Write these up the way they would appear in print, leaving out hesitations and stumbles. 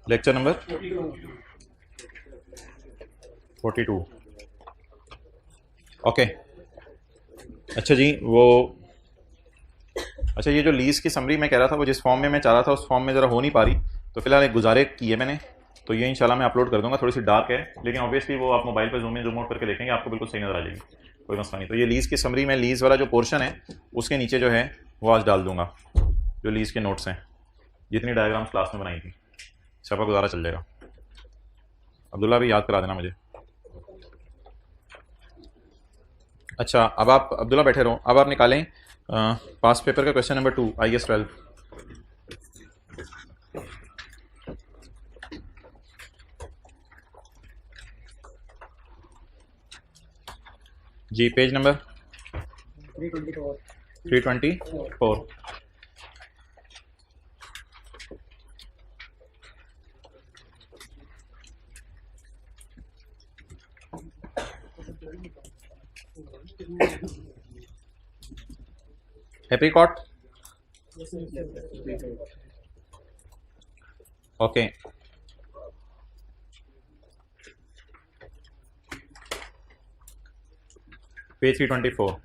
Lecture number 42। Okay अच्छा जी, वो अच्छा ये जो लीज की समरी मैं कह रहा था, वो जिस फॉर्म में मैं चाह रहा था उस फॉर्म में ज़रा हो नहीं पा रही, तो फिलहाल एक गुजारे की है मैंने, तो ये इंशाल्लाह मैं अपलोड कर दूंगा। थोड़ी सी डार्क है लेकिन ऑब्वियसली वो आप मोबाइल पर जूम इन जूम आउट करके देखेंगे आपको बिल्कुल सही नजर आ जाएगी, कोई मसला नहीं। तो ये लीज़ की समरी में लीज़ वाला जो पोर्शन है उसके नीचे जो है वो आज डाल दूंगा, जो लीज़ के नोट्स हैं, जितनी डायग्राम्स क्लास में बनाई थी, छपा गुजारा चल जाएगा। अब्दुल्ला भी याद करा देना मुझे। अच्छा अब आप अब्दुल्ला बैठे रहो, अब आप निकालें पास पेपर का क्वेश्चन नंबर 2 IAS 12 जी, page number 324। Apricot okay page 324।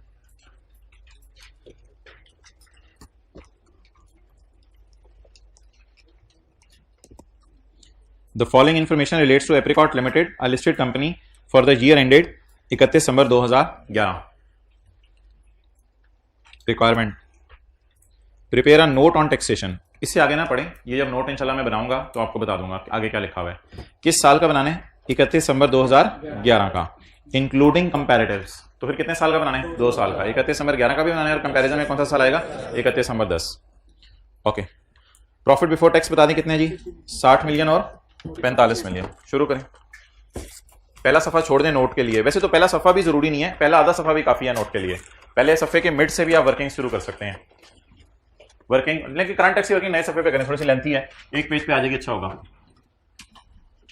The following information relates to Apricot Limited, a listed company for the year ended 31 December 2011। Requirement, prepare a note on taxation. इससे आगे ना पढ़ें, ये जब नोट इंशाल्लाह मैं बनाऊंगा तो आपको बता दूंगा आगे क्या लिखा हुआ है। किस साल का बनाना है? 31 दिसंबर 2011 का, इंक्लूडिंग कंपैरेटिव्स। तो फिर कितने साल का बनाना है? 2 साल का। 31 दिसंबर 11 का भी बनाना है और कंपैरिजन में कौन सा साल आएगा? 31 दिसंबर 10। ओके, प्रॉफिट बिफोर टैक्स बता दें कितने जी? 60 मिलियन और 45 मिलियन। शुरू करें। पहला सफा छोड़ दें नोट के लिए, वैसे तो पहला सफा भी जरूरी नहीं है, पहला आधा सफा भी काफी है नोट के लिए। पहले सफे के मिड से भी आप वर्किंग शुरू कर सकते हैं। वर्किंग लेकिन करंट टैक्स की वर्किंग नए सफे पे करें, थोड़ी सी लेंथी है, एक पेज पे आ जाएगी, अच्छा होगा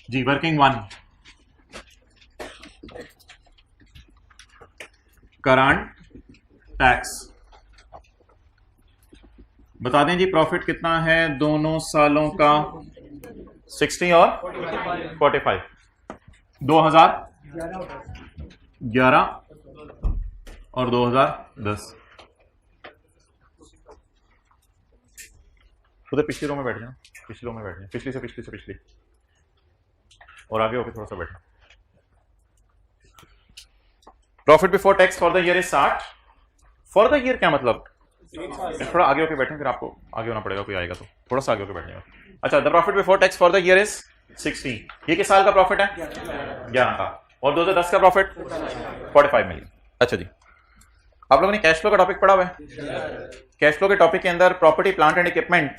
जी। वर्किंग 1, करंट टैक्स बता दें जी। प्रॉफिट कितना है दोनों सालों का? 60 और 45। 2011 और 2010। उधर पिछली रो में बैठ जाओ, पिछली रो में बैठ जाओ, पिछली से पिछली से पिछली, और आगे होकर थोड़ा सा बैठना। Profit before tax for the year is 60। For the year क्या मतलब? थोड़ा आगे होकर बैठे, फिर आपको आगे होना पड़ेगा, कोई आएगा तो थोड़ा सा आगे होकर बैठेगा। अच्छा, the profit before tax for the year is 60। ये किस साल का प्रॉफिट है? 11 का। और 2010 का प्रॉफिट 45 मिलियन। अच्छा जी, आप लोगों ने कैश फ्लो का टॉपिक पढ़ा हुआ है? कैश फ्लो के टॉपिक के अंदर प्रॉपर्टी प्लांट एंड इक्विपमेंट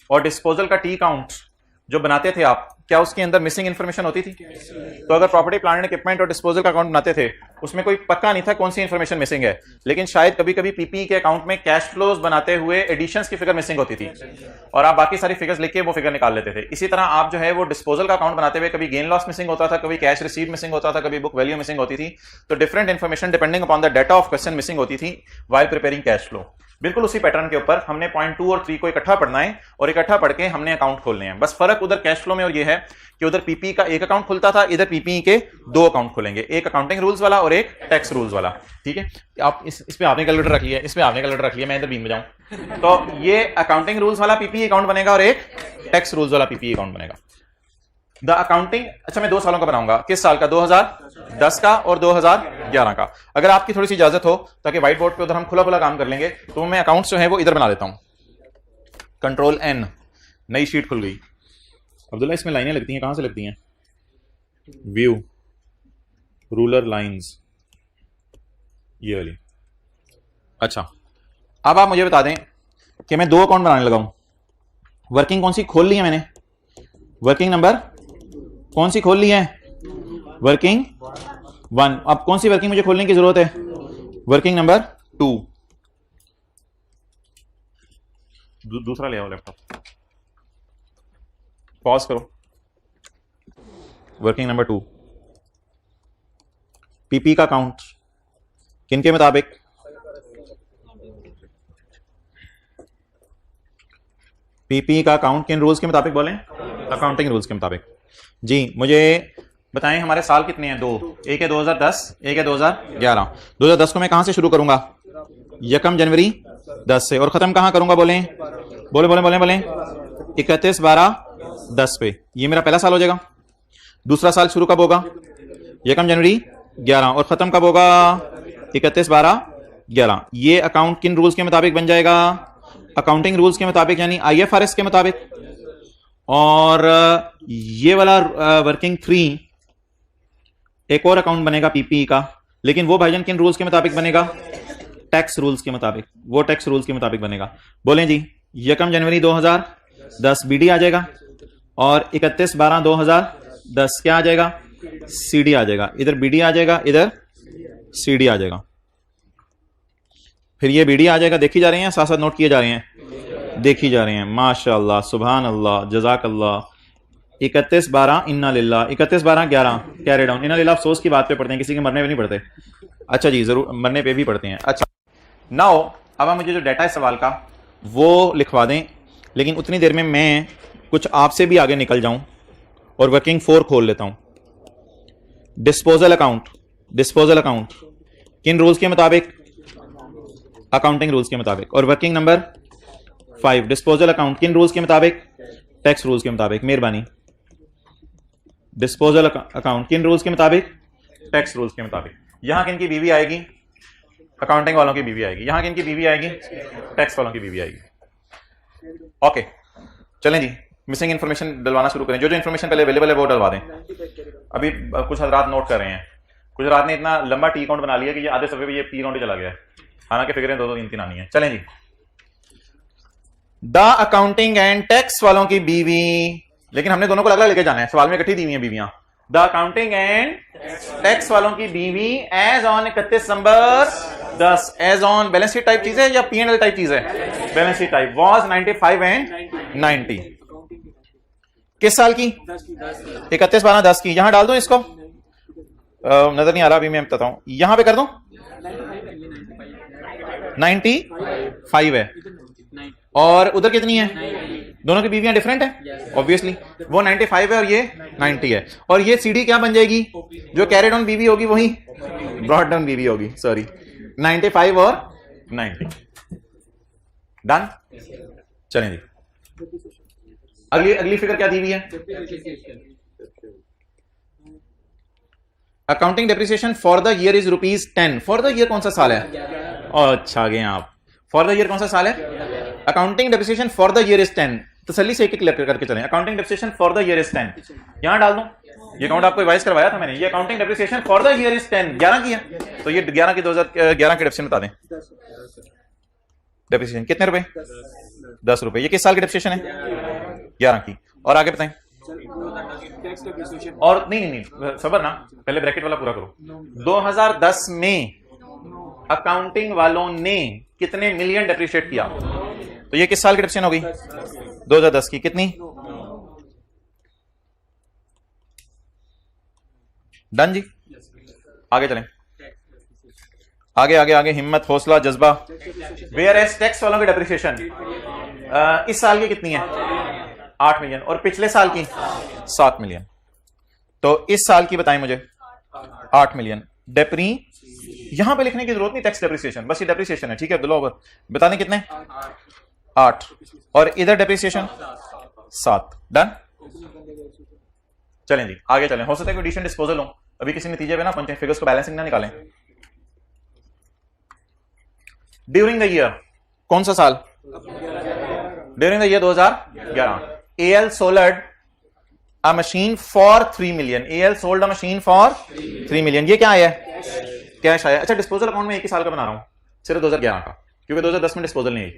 और डिस्पोजल का टी अकाउंट जो बनाते थे आप, क्या उसके अंदर मिसिंग इंफॉर्मेशन होती थी? तो अगर प्रॉपर्टी प्लांट एंड इक्विपमेंट और डिस्पोजल का अकाउंट बनाते थे उसमें कोई पक्का नहीं था कौन सी इंफॉर्मेशन मिसिंग है, लेकिन शायद कभी कभी पीपी के अकाउंट में कैश फ्लोज बनाते हुए एडिशंस की फिगर मिसिंग होती थी और आप बाकी सारी फिगर्स लिख के वो फिगर निकाल लेते थे। इसी तरह आप जो है वो डिस्पोजल का अकाउंट बनाते हुए कभी गेन लॉस मिसिंग होता था, कभी कैश रिसीव मिसिंग होता था, कभी बुक वैल्यू मिसिंग होती थी। तो different information depending upon the data of question missing होती थी व्हाइल प्रिपेयरिंग कैश फ्लो। बिल्कुल उसी पैटर्न के ऊपर हमने पॉइंट 2 और 3 को इकट्ठा पढ़ना है और इकट्ठा पढ़ के हमने अकाउंट खोलने हैं। बस फर्क उधर कैश फ्लो में और ये है कि उधर पीपी का एक अकाउंट खुलता था, इधर पीपी के 2 अकाउंट खुलेंगे, एक अकाउंटिंग रूल्स वाला और एक टैक्स रूल्स वाला। ठीक है, आप इस पे आपने कैलकुलेटर रख लिया, इस पे आपने कैलकुलेटर रख लिया, मैं इधर बीम में जाऊं तो ये अकाउंटिंग रूल्स वाला पीपी अकाउंट बनेगा और एक टैक्स रूल्स वाला पीपी अकाउंट बनेगा। द अकाउंटिंग, अच्छा मैं 2 सालों का बनाऊंगा। किस साल का? 2010 का और 2011 का। अगर आपकी थोड़ी सी इजाजत हो ताकि व्हाइट बोर्ड पे उधर हम खुला खुला काम कर लेंगे, तो मैं अकाउंट्स जो है वो इधर बना देता हूं। कंट्रोल N, नई शीट खुल गई। अब्दुल्ला इसमें लाइनें लगती हैं, कहां से लगती हैं? व्यू, रूलर लाइंस, ये वाली। अच्छा, अब आप मुझे बता दें कि मैं 2 अकाउंट बनाने लगा हूं। वर्किंग कौन सी खोल ली है मैंने? वर्किंग नंबर कौन सी खोल ली है? वर्किंग 1। अब कौन सी वर्किंग मुझे खोलने की जरूरत है? Working number 2। दूसरा ले आओ लैपटॉप, पॉज करो। वर्किंग नंबर 2, पीपी का अकाउंट किन के मुताबिक? पीपी का अकाउंट किन रूल्स के मुताबिक बोलें? अकाउंटिंग रूल्स के मुताबिक। जी मुझे बताएं हमारे साल कितने हैं? 2, एक है 2010, एक है 2011। 2010 को मैं कहां से शुरू करूंगा? 1 जनवरी 10 से, और खत्म कहां करूंगा? बोले बोले बोले बोले बोले 31/12/10 पे। ये मेरा पहला साल हो जाएगा। दूसरा साल शुरू कब होगा? 1 जनवरी 11, और खत्म कब होगा? 31/12/11। ये अकाउंट किन रूल्स के मुताबिक बन जाएगा? अकाउंटिंग रूल्स के मुताबिक, यानी IFRS के मुताबिक। और ये वाला वर्किंग 3 एक और अकाउंट बनेगा PPE का, लेकिन वो भाईजान किन रूल्स के मुताबिक बनेगा? टैक्स रूल्स के मुताबिक। वो टैक्स रूल्स के मुताबिक बनेगा। बोलें जी 1 जनवरी 2010 BD आ जाएगा, और 31/12/2010 क्या आ जाएगा? CD आ जाएगा। इधर BD आ जाएगा, इधर CD आ जाएगा। फिर ये BD आ जाएगा। देखी जा रही हैं, साथ साथ नोट किए जा रहे हैं, देखी जा रहे हैं। माशाअल्लाह, सुभान अल्लाह, जज़ाकल्लाह। 31/12 इन्ना लिल्लाह, 31/12/11 कैरी डाउन। इन्ना लिल्लाह अफसोस की बात पे पढ़ते हैं, किसी के मरने पे नहीं पढ़ते। अच्छा जी, जरूर मरने पे भी पढ़ते हैं। अच्छा नाउ अब मुझे जो डाटा है सवाल का वो लिखवा दें, लेकिन उतनी देर में मैं कुछ आपसे भी आगे निकल जाऊं और वर्किंग 4 खोल लेता हूं। Disposal account. डिस्पोजल अकाउंट किन रूल्स के मुताबिक? अकाउंटिंग रूल्स के मुताबिक। और वर्किंग नंबर 5 डिस्पोजल अकाउंट किन रूल्स के मुताबिक? टैक्स रूल्स के मुताबिक। मेहरबानी। डिस्पोजल अकाउंट किन रूल्स के मुताबिक? टैक्स रूल्स के मुताबिक। यहां किन की बीवी आएगी? अकाउंटिंग वालों की बीवी आएगी। यहां किन की बीवी आएगी? टैक्स वालों की बीवी आएगी। ओके चलें जी, मिसिंग इन्फॉर्मेशन डलवाना शुरू करें। जो जो इन्फॉर्मेशन पहले अवेलेबल है वो डलवा दें। अभी कुछ हजरात नोट कर रहे हैं। कुछ हजरात ने इतना लंबा टी काउंट बना लिया कि ये आधे सफे पे ये टी काउंट ही चला गया है, हालांकि फिक्रें 2 2 3 3 आनी है। चलें जी, द अकाउंटिंग एंड टैक्स वालों की बीवी, लेकिन हमने दोनों को अलग अलग लेके जाना है। सवाल में इकट्ठी दी हुई है बीवियां। द अकाउंटिंग एंड टैक्स वालों की बीवी as on 31 December 10। As on balance sheet type चीज है या P&L टाइप चीज है? Balance sheet type. Was 95 and 90। किस साल की? 31/12/10 की। यहां डाल दूं इसको? नजर नहीं आ रहा, अभी मैं बताता हूं। यहां पे कर दूं? 95 है, और उधर कितनी है? दोनों की बीवियां डिफरेंट है ऑब्वियसली। वो 95 है और ये 90 है। और ये CD क्या बन जाएगी? जो कैरी डाउन बीवी होगी वही ब्रॉड डाउन बीवी होगी। सॉरी, 95 और 90। डन। चलें जी, अगली फिगर क्या दी हुई है? Accounting depreciation for the year is ₹10। For the year कौन सा साल है? अच्छा गए आप। फॉर द ईयर कौन सा साल है? Accounting depreciation for the year is 10। तसल्ली से एक एक क्लियर करके चलें। Accounting depreciation for the year is 10। यहां डाल दूं? ये काउंट आपको रिवाइज करवाया था मैंने। ये accounting depreciation for the year is 10 11 की है, तो ये 11 की 2011 के डेप्रिसिएशन बता दें। डेप्रिसिएशन कितने रुपए? 10 रुपए। ये किस साल की डेप्रिसिएशन है? 11 की। और आगे बताएं। और नहीं सबर ना, पहले ब्रैकेट वाला पूरा करो। 2010 में अकाउंटिंग वालों ने कितने मिलियन डेप्रिशिएट किया? तो ये किस साल की डेप्रिसिएशन हो गई? 2010 की। कितनी? डन जी, आगे चलें। आगे आगे आगे, हिम्मत, हौसला, जज्बा। वेयर एज टैक्स वालों की डेप्रिसिएशन इस साल की कितनी है? 8 मिलियन। और पिछले साल की 7 मिलियन। तो इस साल की बताएं मुझे। 8 मिलियन। डेप्री यहां पे लिखने की जरूरत नहीं, टैक्स डेप्रिसिएशन, बस ये डेप्रिसिएशन है। ठीक है, अब्दुल्ला बता दें कितने? 8। और इधर डेप्रिसिएशन 7। डन। चलें जी, आगे चलें। हो सकता है कोई एडिशन डिस्पोजल हो, अभी किसी नतीजे पे ना पहुंचे, फिगर्स को बैलेंसिंग ना निकालें। ड्यूरिंग द ईयर कौन सा साल? During the year 2011। AL sold a machine for 3 million. AL sold a machine for 3 million. ये क्या आया? कैश आया। अच्छा, डिस्पोजल अकाउंट में एक ही साल का बना रहा हूं, सिर्फ 2011 का, क्योंकि 2010 में डिस्पोजल नहीं आई।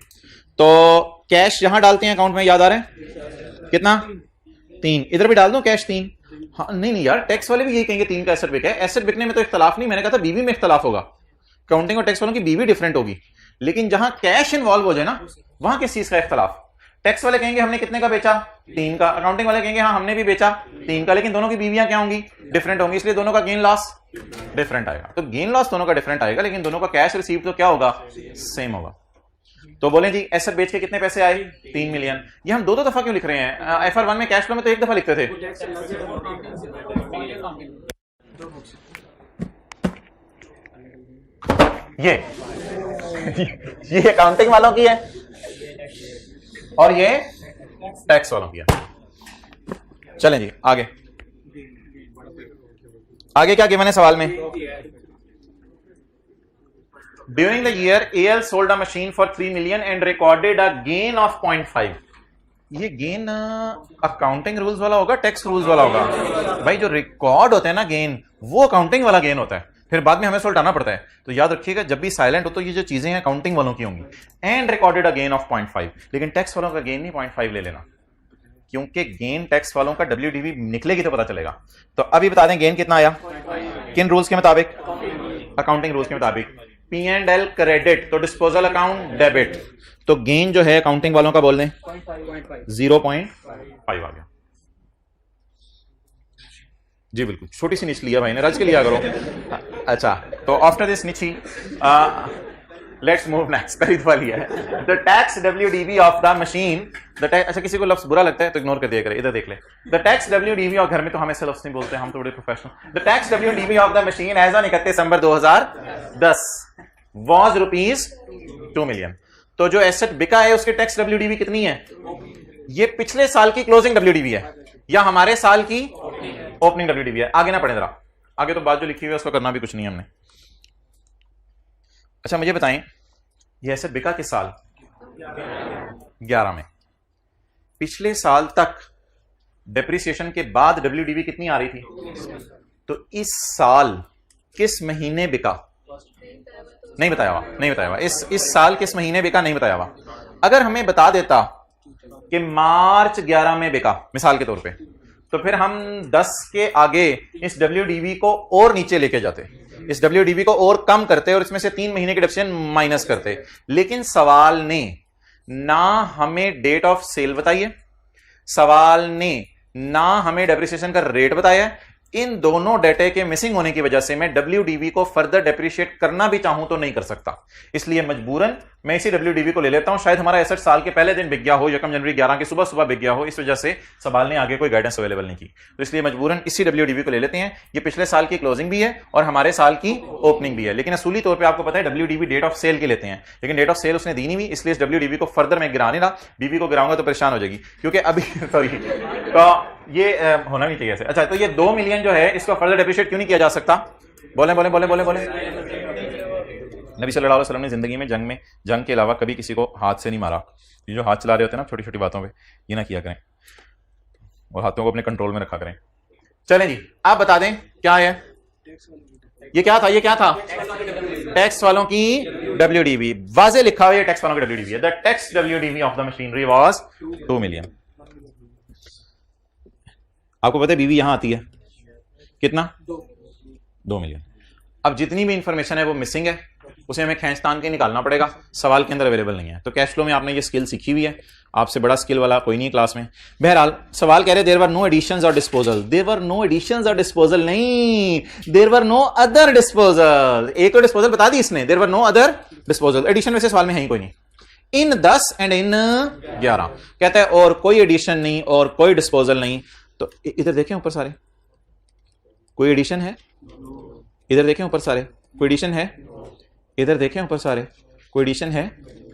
तो कैश यहां डालते हैं अकाउंट में, याद आ रहा है कितना? 3। इधर भी डाल दूं कैश 3? हाँ, नहीं यार, टैक्स वाले भी यही कहेंगे 3 का एसेट बिका है। एसेट बिकने में तो इख्तलाफ नहीं, मैंने कहा था बीवी में इख्तलाफ होगा। अकाउंटिंग और टैक्स वालों की बीवी डिफरेंट होगी, लेकिन जहां कैश इन्वॉल्व हो जाए ना, वहां किस चीज का इख्तलाफ? टैक्स वाले कहेंगे हमने कितने का बेचा? 3 का। अकाउंटिंग वाले कहेंगे हाँ हमने भी बेचा 3 का, लेकिन दोनों की बीवियां क्या होंगी? डिफरेंट होंगी, इसलिए दोनों का गेन लॉस डिफरेंट आएगा। तो गेन लॉस दोनों का डिफरेंट आएगा, लेकिन दोनों का कैश रिसीव तो क्या होगा? सेम होगा। तो बोले जी एसेट बेच के कितने पैसे आए 3 मिलियन। ये हम दो दो दफा क्यों लिख रहे हैं? FR1 में कैश फ्लो में तो एक दफा लिखते थे। ये अकाउंटिंग वालों की है और ये टैक्स वालों की है। चलें जी आगे। आगे क्या गिवन है सवाल में? During the year AL sold a machine for 3 million and recorded a gain of 0.5। ये गेन अकाउंटिंग रूल्स वाला होगा टैक्स रूल्स वाला होगा? भाई जो रिकॉर्ड होता है ना गेन, वो अकाउंटिंग वाला गेन होता है, फिर बाद में हमें उल्टाना पड़ता है। तो याद रखिएगा जब भी साइलेंट हो तो ये जो चीजें हैं अकाउंटिंग वालों की होंगी। And recorded a gain of 0.5, लेकिन टैक्स वालों का गेन नहीं 0.5 ले लेना, क्योंकि गेन टैक्स वालों का WDV निकलेगी तो पता चलेगा। तो अभी बता दें गेन कितना आया, किन रूल्स के मुताबिक? अकाउंटिंग रूल्स के मुताबिक। P&L क्रेडिट तो डिस्पोजल अकाउंट डेबिट, तो गेन जो है अकाउंटिंग वालों का बोल दें 0.5 आ गया। जी बिल्कुल, छोटी सी निच लिया भाई ने, रज के लिया करो। अच्छा तो आफ्टर दिस निची लेट्स मूव नेक्स्ट। करीब वाली है the tax WDV of the machine. अच्छा किसी को लफ्ज बुरा लगता है तो इग्नोर कर दिया करे, इधर देख ले। द टैक्स WDV, और घर में तो हम ऐसे लफ्ज नहीं बोलते, हम तो बड़े professional. The tax WDV of the machine as on 31 December 2010 was ₹2 million. तो जो एसेट बिका है उसके टैक्स WDV कितनी है? ये पिछले साल की क्लोजिंग WDV है या हमारे साल की ओपनिंग WDV है? आगे ना पढ़े जरा, आगे तो बात जो लिखी हुई है उसको करना भी कुछ नहीं हमने। अच्छा मुझे बताएं ये एसेट बिका किस साल? 11 में। पिछले साल तक डेप्रिसिएशन के बाद WDV कितनी आ रही थी? तो इस साल किस महीने बिका? नहीं बताया हुआ, नहीं बताया हुआ। इस साल किस महीने बिका नहीं बताया हुआ। अगर हमें बता देता कि मार्च 11 में बिका मिसाल के तौर पे, तो फिर हम 10 के आगे इस WDV को और नीचे लेके जाते, इस WDV को और कम करते और इसमें से 3 महीने के डेप्रिसिएशन माइनस करते। लेकिन सवाल ने ना हमें डेट ऑफ सेल बताई है, सवाल ने ना हमें डेप्रिसिएशन का रेट बताया है। इन दोनों डेटे के मिसिंग होने की वजह से मैं WDV को फर्दर डेप्रिशिएट करना भी चाहूं तो नहीं कर सकता। इसलिए मजबूरन मैं इसी WDV को ले लेता हूं। शायद हमारा एसेट साल के पहले दिन बिक गया हो, 1 जनवरी 11 की सुबह सुबह बिक गया हो, इस वजह से सवाल ने आगे कोई गाइडेंस अवेलेबल नहीं की, तो इसलिए मजबूरन इसी WDV को ले लेते हैं। ये पिछले साल की क्लोजिंग भी है और हमारे साल की ओपनिंग भी है, लेकिन असूली तौर पर आपको पता है WDV डेट ऑफ सेल की लेते हैं, लेकिन डेट ऑफ सेल उसने दी नहीं हुई, इसलिए इस WDV को फर्दर मैं गिरा नहीं रहा। BV को गिराऊंगा तो परेशान हो जाएगी, क्योंकि अभी सॉरी तो ये होना नहीं चाहिए ऐसे। अच्छा तो ये 2 मिलियन जो है इसको फर्दर डेप्रिशिएट क्यों नहीं किया जा सकता? बोले बोले बोले बोले बोले। नबी सल्लल्लाहु अलैहि वसल्लम ने जिंदगी में जंग के अलावा कभी किसी को हाथ से नहीं मारा। ये जो हाथ चला रहे होते हैं ना छोटी छोटी बातों पे, ये ना किया करें और हाथों को अपने कंट्रोल में रखा करें। चलें जी आप बता दें क्या है ये? क्या था ये? क्या था? टैक्स वालों की WDV। वाज़े लिखा हुआ है टैक्स वालों की WDV है। The tax WDV of the machinery was 2 million. आपको पता है BV यहां आती है कितना? 2 मिलियन। अब जितनी भी इंफॉर्मेशन है वो मिसिंग है, उसे हमें खींचतान के निकालना पड़ेगा, सवाल के अंदर अवेलेबल नहीं है। तो कैश फ्लो में आपने ये स्किल सीखी हुई है, आपसे बड़ा स्किल वाला कोई नहीं क्लास में। बहरहाल सवाल कह रहे देयर वर नो एडिशंस और disposal. There were no additions और डिस्पोजल नहीं, there were no other disposal. एक तो डिस्पोजल बता दी इसने, there were no other disposal. Addition वैसे सवाल में है ही कोई नहीं। इन 10 एंड इन 11 कहता है और कोई एडिशन नहीं और कोई डिस्पोजल नहीं। तो इधर देखें ऊपर सारे कोई एडिशन है, इधर देखें ऊपर सारे कोई एडिशन है, इधर देखें ऊपर सारे कोई एडिशन है,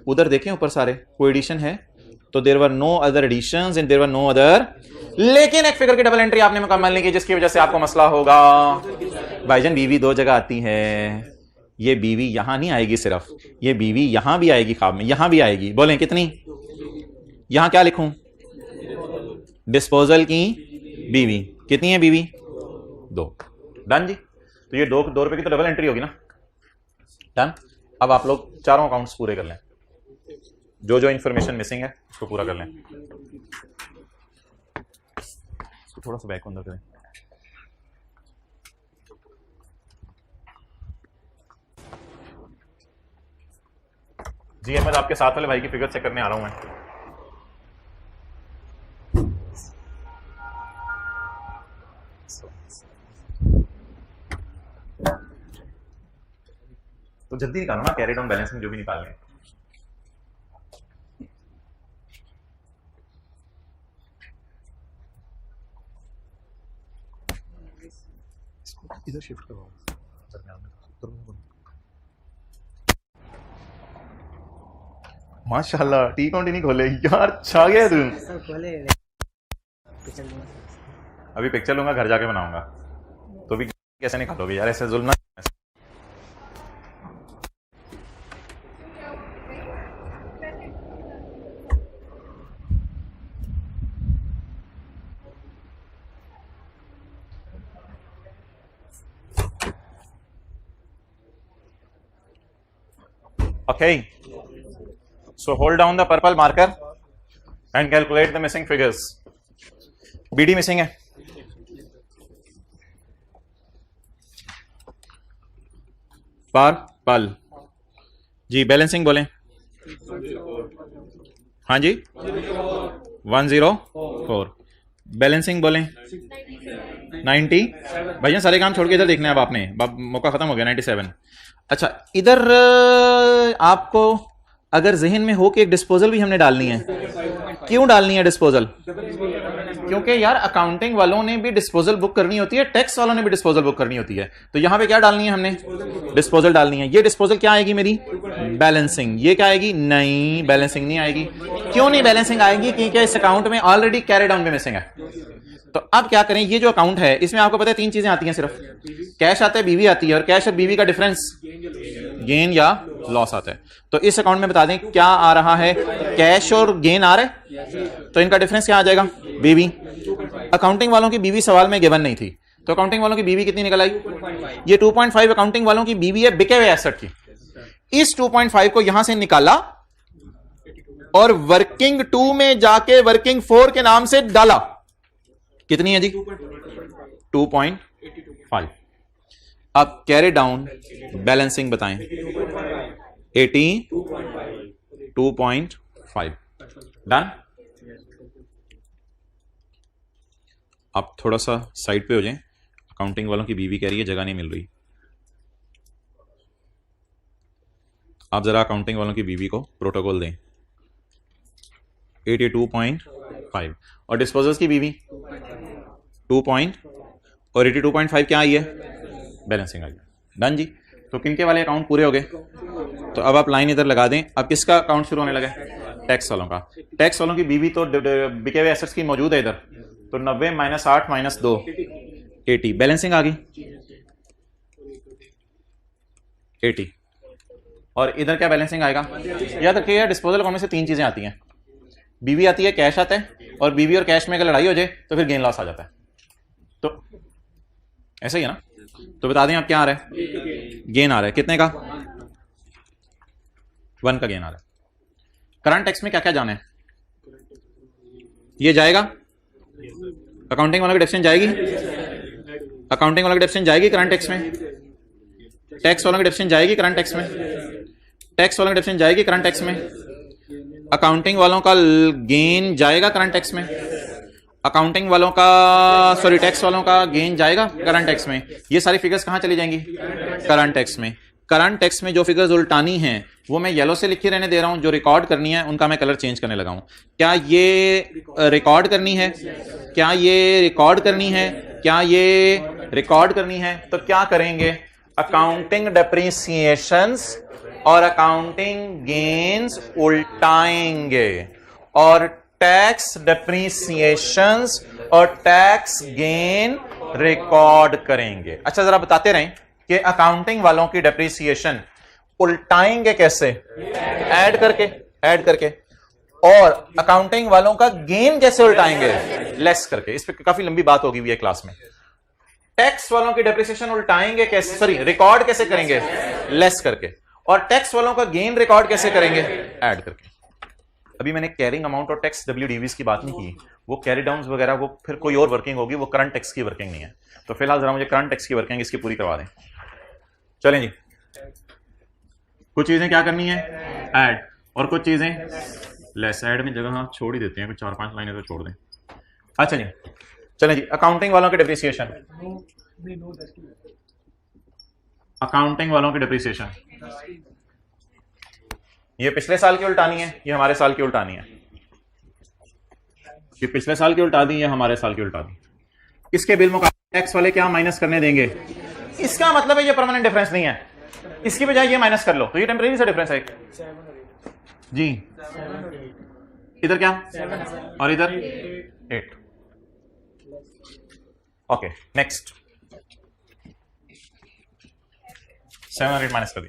उधर देखें ऊपर सारे कोई एडिशन है। तो there were no other additions and there were no other. लेकिन एक फिगर की डबल एंट्री आपने मुकम्मल नहीं की, जिसकी वजह से आपको मसला होगा। भाईजान BV 2 जगह आती है, ये BV यहां नहीं आएगी, सिर्फ ये BV यहां भी आएगी, ख्वाब में यहां भी आएगी। बोलें कितनी? यहां क्या लिखूं? डिस्पोजल की BV कितनी है? BV 2। डन जी। तो ये 2 रुपए की तो डबल एंट्री होगी ना। डन। अब आप लोग चारों अकाउंट्स पूरे कर लें, जो जो इंफॉर्मेशन मिसिंग है उसको पूरा कर लें। इसको थोड़ा सा बैक अंदर करें। जी अहमद आपके साथ वाले भाई की फिगर चेक करने आ रहा हूं मैं। तो जल्दी निकालो ना, कैरी डाउन बैलेंस में जो भी निकालने। इधर शिफ्ट करवाओ दरमियान में। माशाल्लाह टी काउंट ही नहीं खोले यार, छा गया तू। अभी पिक्चर लूंगा, घर जाके बनाऊंगा। तो भी कैसे नहीं खाओगे यार, ऐसे जुल्म ना। Okay, so hold down the purple marker and calculate the missing figures. BD missing है। पर्पल जी, बैलेंसिंग बोलें। हाँ जी 104। बैलेंसिंग बोलें 90। भैया सारे काम छोड़ के इधर देखना है अब आपने, मौका खत्म हो गया। 97। अच्छा, इधर आपको अगर जहन में हो कि एक डिस्पोजल भी हमने डालनी है। क्यों डालनी है डिस्पोजल? क्योंकि यार अकाउंटिंग वालों ने भी डिस्पोजल बुक करनी होती है, टैक्स वालों ने भी डिस्पोजल बुक करनी होती है। तो यहां पे क्या डालनी है हमने? डिस्पोजल डालनी है। ये डिस्पोजल क्या आएगी मेरी? बैलेंसिंग। ये क्या आएगी? नहीं, बैलेंसिंग नहीं आएगी। क्यों नहीं बैलेंसिंग आएगी? क्योंकि इस अकाउंट में ऑलरेडी कैरी डाउन में मिसिंग है। तो अब क्या करें, ये जो अकाउंट है इसमें आपको पता है 3 चीजें आती हैं सिर्फ। कैश आता है, बीवी आती है, और कैश और बीवी का डिफरेंस गेन या लॉस आता है। तो इस अकाउंट में बता दें क्या आ रहा है, कैश और गेन आ रहा है, तो इनका डिफरेंस क्या आ जाएगा? बीवी। अकाउंटिंग वालों की बीवी सवाल में गिवन नहीं थी, तो अकाउंटिंग वालों की बीवी कितनी निकल आई? ये 2.5 अकाउंटिंग वालों की बीवी है बिके हुए एसेट की। इस 2.5 को यहां से निकाला और वर्किंग 2 में जाके वर्किंग 4 के नाम से डाला। कितनी है जी? 2.5। अब कैरी डाउन बैलेंसिंग बताएं। 82.5 डन। आप थोड़ा सा साइड पे हो जाएं, अकाउंटिंग वालों की बीवी कह रही है जगह नहीं मिल रही। आप जरा अकाउंटिंग वालों की बीवी को प्रोटोकॉल दें। 82.5 और डिस्पोजल्स की बीवी 2 और 82.5 क्या आई है? बैलेंसिंग आई है। डन जी। तो किनके वाले अकाउंट पूरे हो गए? तो अब आप लाइन इधर लगा दें। अब किसका अकाउंट शुरू होने लगा? टैक्स वालों का। टैक्स वालों की बीवी तो बिके हुए एसेट्स की मौजूद है इधर, तो 90 - 8 - 2 80। बैलेंसिंग आ गई 80। और इधर क्या बैलेंसिंग आएगा? याद रखिएगा डिस्पोजल अकाउंट में से 3 चीजें आती हैं। बीवी आती है, कैश आता है, और बीवी और कैश में अगर लड़ाई हो जाए तो फिर गेन लॉस आ जाता है। तो ऐसा ही है ना? तो बता दें आप क्या आ रहा है? गेन आ रहा है। कितने का? 1 का गेन आ रहा है। करंट टैक्स में क्या क्या जाना है? ये जाएगा अकाउंटिंग वालों की डेप्शन जाएगी, अकाउंटिंग वालों की डेप्शन जाएगी करंट टैक्स में, टैक्स वालों की डेप्शन जाएगी करंट टैक्स में, टैक्स वालों की डेप्शन जाएगी करंट टैक्स में, अकाउंटिंग वालों का गेन जाएगा करंट टैक्स में, अकाउंटिंग वालों का सॉरी टैक्स वालों का गेन जाएगा करंट टैक्स में। ये सारी फिगर्स कहां चली जाएंगी? करंट टैक्स में। करंट टैक्स में जो फिगर्स उल्टानी हैं वो मैं येलो से लिखे रहने दे रहा हूं, जो रिकॉर्ड करनी है उनका मैं कलर चेंज करने लगा हूं। क्या ये रिकॉर्ड करनी है? क्या ये रिकॉर्ड करनी है? क्या ये रिकॉर्ड करनी है? तो क्या करेंगे? अकाउंटिंग डेप्रिसिएशंस और अकाउंटिंग गेन्स उल्टाएंगे और टैक्स डेप्रिसिएशंस और टैक्स गेन रिकॉर्ड करेंगे। अच्छा जरा बताते रहें कि अकाउंटिंग वालों की डेप्रिसिएशन उल्टाएंगे कैसे? ऐड करके। और अकाउंटिंग वालों का गेन कैसे उल्टाएंगे? लेस करके। इस पे काफी लंबी बात होगी हुई है क्लास में। टैक्स वालों की डेप्रिसिएशन उल्टाएंगे कैसे? सॉरी, रिकॉर्ड कैसे करेंगे? लेस करके। और टैक्स वालों का गेन रिकॉर्ड कैसे करेंगे? ऐड करके। अभी मैंने कैरिंग अमाउंट और टैक्स WDVs की बात नहीं की, वो कैरी डाउन्स वगैरह वो फिर कोई और वर्किंग होगी, वो करंट टैक्स की वर्किंग नहीं है। तो फिलहाल जरा मुझे करंट टैक्स की वर्किंग इसकी पूरी करवा दें। चलें जी, कुछ चीजें क्या करनी है? ऐड, और कुछ चीजें लेस। ऐड में जगह हाँ छोड़ ही देते हैं, 4-5 लाइनें तो छोड़ दें। अच्छा जी, चलें जी। अकाउंटिंग वालों की डेप्रिसिएशन, अकाउंटिंग वालों की डेप्रिसिएशन ये पिछले साल की उल्टानी है, ये हमारे साल की उल्टानी है। ये पिछले साल की उल्टा दी, ये हमारे साल की उल्टा दी। इसके बिल मुकाबले टैक्स वाले क्या माइनस करने देंगे? इसका मतलब है ये परमानेंट डिफरेंस नहीं है, इसकी बजाय ये माइनस कर लो तो ये टेम्परेरी सा डिफरेंस है जी। इधर क्या और इधर 8। ओके नेक्स्ट 7 और 8 माइनस कर दी।